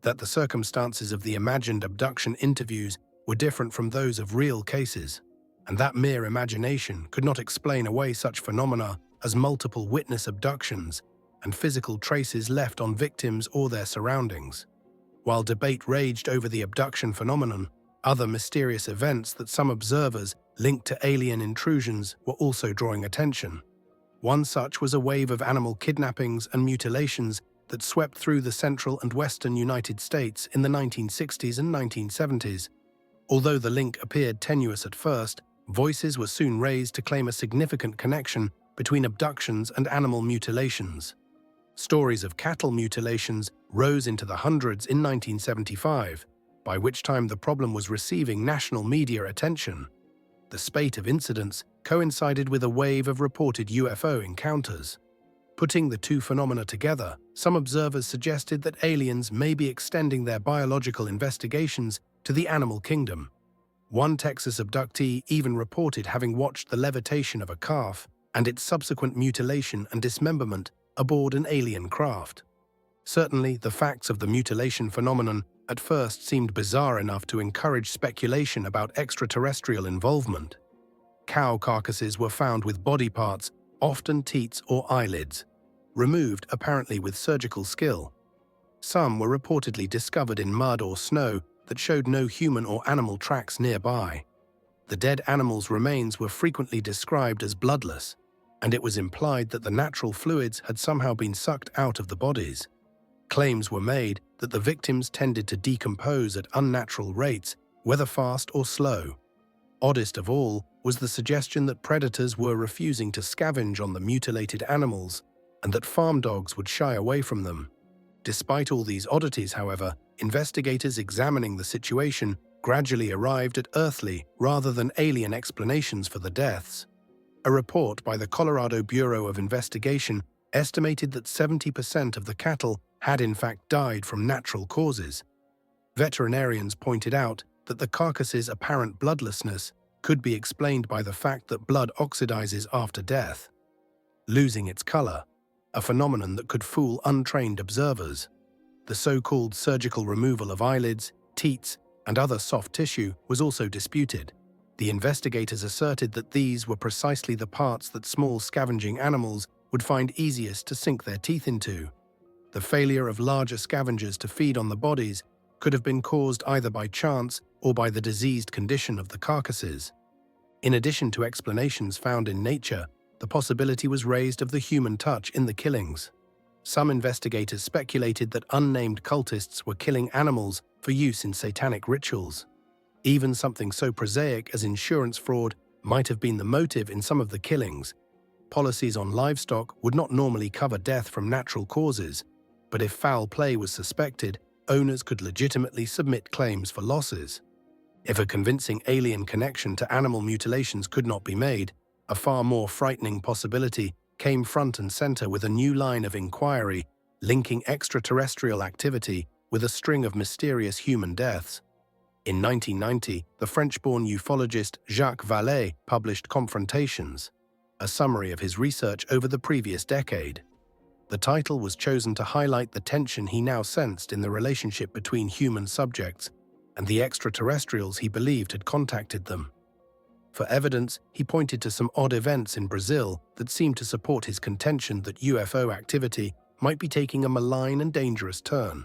that the circumstances of the imagined abduction interviews were different from those of real cases, and that mere imagination could not explain away such phenomena as multiple witness abductions and physical traces left on victims or their surroundings. While debate raged over the abduction phenomenon, Other mysterious events that some observers linked to alien intrusions were also drawing attention. One such was a wave of animal kidnappings and mutilations that swept through the central and western United States in the 1960s and 1970s. Although the link appeared tenuous at first, voices were soon raised to claim a significant connection between abductions and animal mutilations. Stories of cattle mutilations rose into the hundreds in 1975, by which time the problem was receiving national media attention. The spate of incidents coincided with a wave of reported UFO encounters. Putting the two phenomena together, some observers suggested that aliens may be extending their biological investigations to the animal kingdom. One Texas abductee even reported having watched the levitation of a calf and its subsequent mutilation and dismemberment aboard an alien craft. Certainly, the facts of the mutilation phenomenon at first seemed bizarre enough to encourage speculation about extraterrestrial involvement. Cow carcasses were found with body parts, often teats or eyelids, removed apparently with surgical skill. Some were reportedly discovered in mud or snow that showed no human or animal tracks nearby. The dead animals' remains were frequently described as bloodless, and it was implied that the natural fluids had somehow been sucked out of the bodies. Claims were made that the victims tended to decompose at unnatural rates, whether fast or slow. Oddest of all was the suggestion that predators were refusing to scavenge on the mutilated animals and that farm dogs would shy away from them. Despite all these oddities, however, investigators examining the situation gradually arrived at earthly rather than alien explanations for the deaths. A report by the Colorado Bureau of Investigation estimated that 70% of the cattle had in fact died from natural causes. Veterinarians pointed out that the carcass's apparent bloodlessness could be explained by the fact that blood oxidizes after death, losing its color, a phenomenon that could fool untrained observers. The so-called surgical removal of eyelids, teats, and other soft tissue was also disputed. The investigators asserted that these were precisely the parts that small scavenging animals would find easiest to sink their teeth into. The failure of larger scavengers to feed on the bodies could have been caused either by chance or by the diseased condition of the carcasses. In addition to explanations found in nature, the possibility was raised of the human touch in the killings. Some investigators speculated that unnamed cultists were killing animals for use in satanic rituals. Even something so prosaic as insurance fraud might have been the motive in some of the killings. Policies on livestock would not normally cover death from natural causes, but if foul play was suspected, owners could legitimately submit claims for losses. If a convincing alien connection to animal mutilations could not be made, a far more frightening possibility came front and center with a new line of inquiry linking extraterrestrial activity with a string of mysterious human deaths. In 1990, the French-born ufologist Jacques Vallée published Confrontations, a summary of his research over the previous decade. The title was chosen to highlight the tension he now sensed in the relationship between human subjects and the extraterrestrials he believed had contacted them. For evidence, he pointed to some odd events in Brazil that seemed to support his contention that UFO activity might be taking a malign and dangerous turn.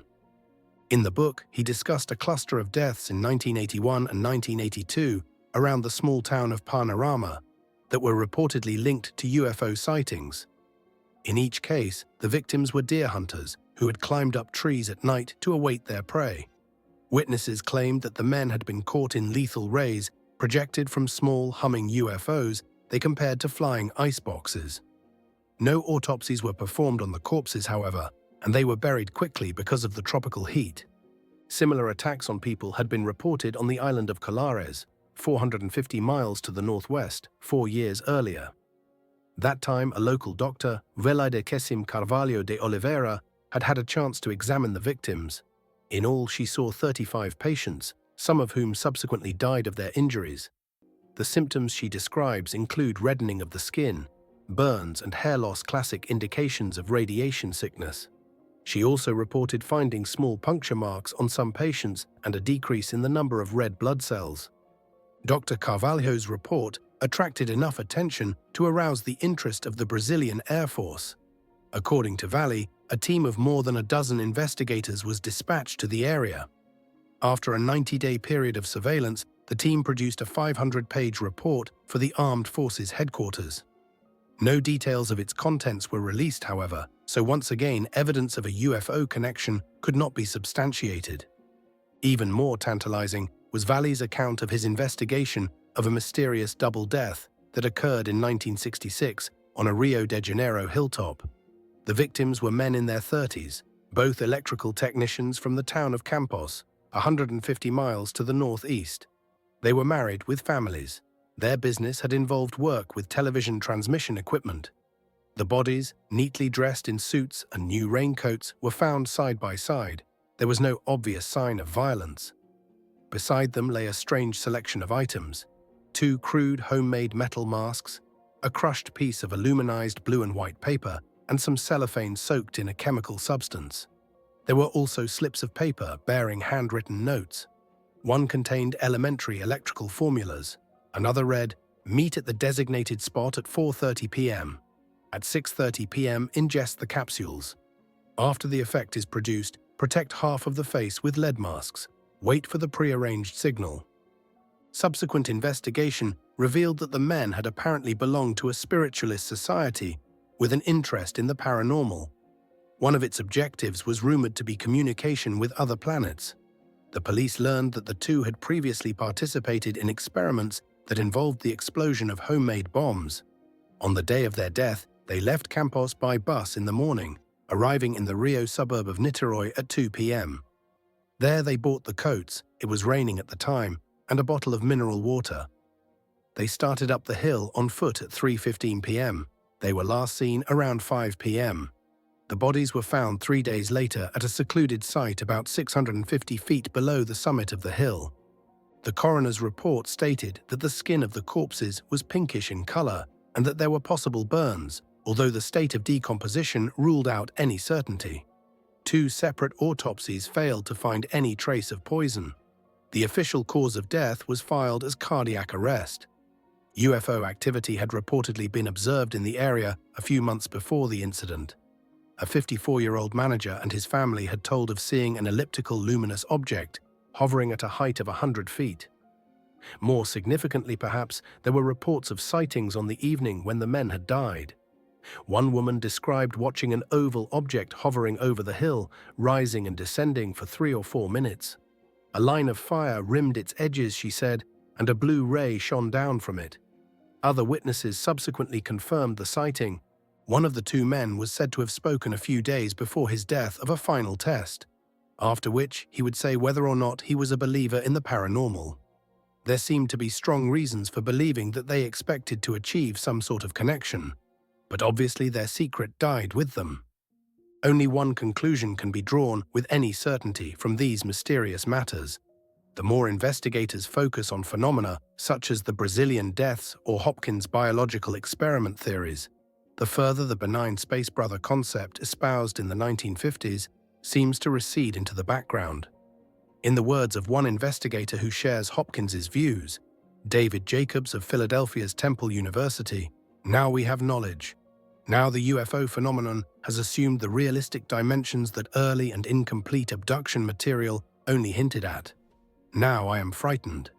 In the book, he discussed a cluster of deaths in 1981 and 1982 around the small town of Panorama that were reportedly linked to UFO sightings. In each case, the victims were deer hunters who had climbed up trees at night to await their prey. Witnesses claimed that the men had been caught in lethal rays projected from small, humming UFOs they compared to flying iceboxes. No autopsies were performed on the corpses, however, and they were buried quickly because of the tropical heat. Similar attacks on people had been reported on the island of Colares, 450 miles to the northwest, 4 years earlier. That time, a local doctor, Velaide Quesim Carvalho de Oliveira, had had a chance to examine the victims. In all, she saw 35 patients, some of whom subsequently died of their injuries. The symptoms she describes include reddening of the skin, burns, and hair loss, classic indications of radiation sickness. She also reported finding small puncture marks on some patients and a decrease in the number of red blood cells. Dr. Carvalho's report attracted enough attention to arouse the interest of the Brazilian Air Force. According to Valley, a team of more than a dozen investigators was dispatched to the area. After a 90-day period of surveillance, the team produced a 500-page report for the Armed Forces headquarters. No details of its contents were released, however, so once again evidence of a UFO connection could not be substantiated. Even more tantalizing was Valley's account of his investigation of a mysterious double death that occurred in 1966 on a Rio de Janeiro hilltop. The victims were men in their 30s, both electrical technicians from the town of Campos, 150 miles to the northeast. They were married with families. Their business had involved work with television transmission equipment. The bodies, neatly dressed in suits and new raincoats, were found side by side. There was no obvious sign of violence. Beside them lay a strange selection of items: 2 crude homemade metal masks, a crushed piece of aluminized blue and white paper, and some cellophane soaked in a chemical substance. There were also slips of paper bearing handwritten notes. One contained elementary electrical formulas. Another read, "Meet at the designated spot at 4:30 p.m. At 6:30 p.m. ingest the capsules. After the effect is produced, protect half of the face with lead masks. Wait for the prearranged signal." Subsequent investigation revealed that the men had apparently belonged to a spiritualist society with an interest in the paranormal. One of its objectives was rumored to be communication with other planets. The police learned that the two had previously participated in experiments that involved the explosion of homemade bombs. On the day of their death, they left Campos by bus in the morning, arriving in the Rio suburb of Niterói at 2 p.m. There they bought the coats, it was raining at the time, and a bottle of mineral water. They started up the hill on foot at 3:15 p.m. They were last seen around 5 p.m. The bodies were found 3 days later at a secluded site about 650 feet below the summit of the hill. The coroner's report stated that the skin of the corpses was pinkish in color and that there were possible burns, although the state of decomposition ruled out any certainty. 2 separate autopsies failed to find any trace of poison. The official cause of death was filed as cardiac arrest. UFO activity had reportedly been observed in the area a few months before the incident. A 54-year-old manager and his family had told of seeing an elliptical luminous object hovering at a height of 100 feet. More significantly, perhaps, there were reports of sightings on the evening when the men had died. One woman described watching an oval object hovering over the hill, rising and descending for 3 or 4 minutes. A line of fire rimmed its edges, she said, and a blue ray shone down from it. Other witnesses subsequently confirmed the sighting. One of the 2 men was said to have spoken a few days before his death of a final test, after which he would say whether or not he was a believer in the paranormal. There seemed to be strong reasons for believing that they expected to achieve some sort of connection, but obviously their secret died with them. Only one conclusion can be drawn with any certainty from these mysterious matters. The more investigators focus on phenomena such as the Brazilian deaths or Hopkins biological experiment theories, the further the benign space brother concept espoused in the 1950s seems to recede into the background. In the words of one investigator who shares Hopkins's views, David Jacobs of Philadelphia's Temple University, "Now we have knowledge. Now the UFO phenomenon has assumed the realistic dimensions that early and incomplete abduction material only hinted at. Now I am frightened."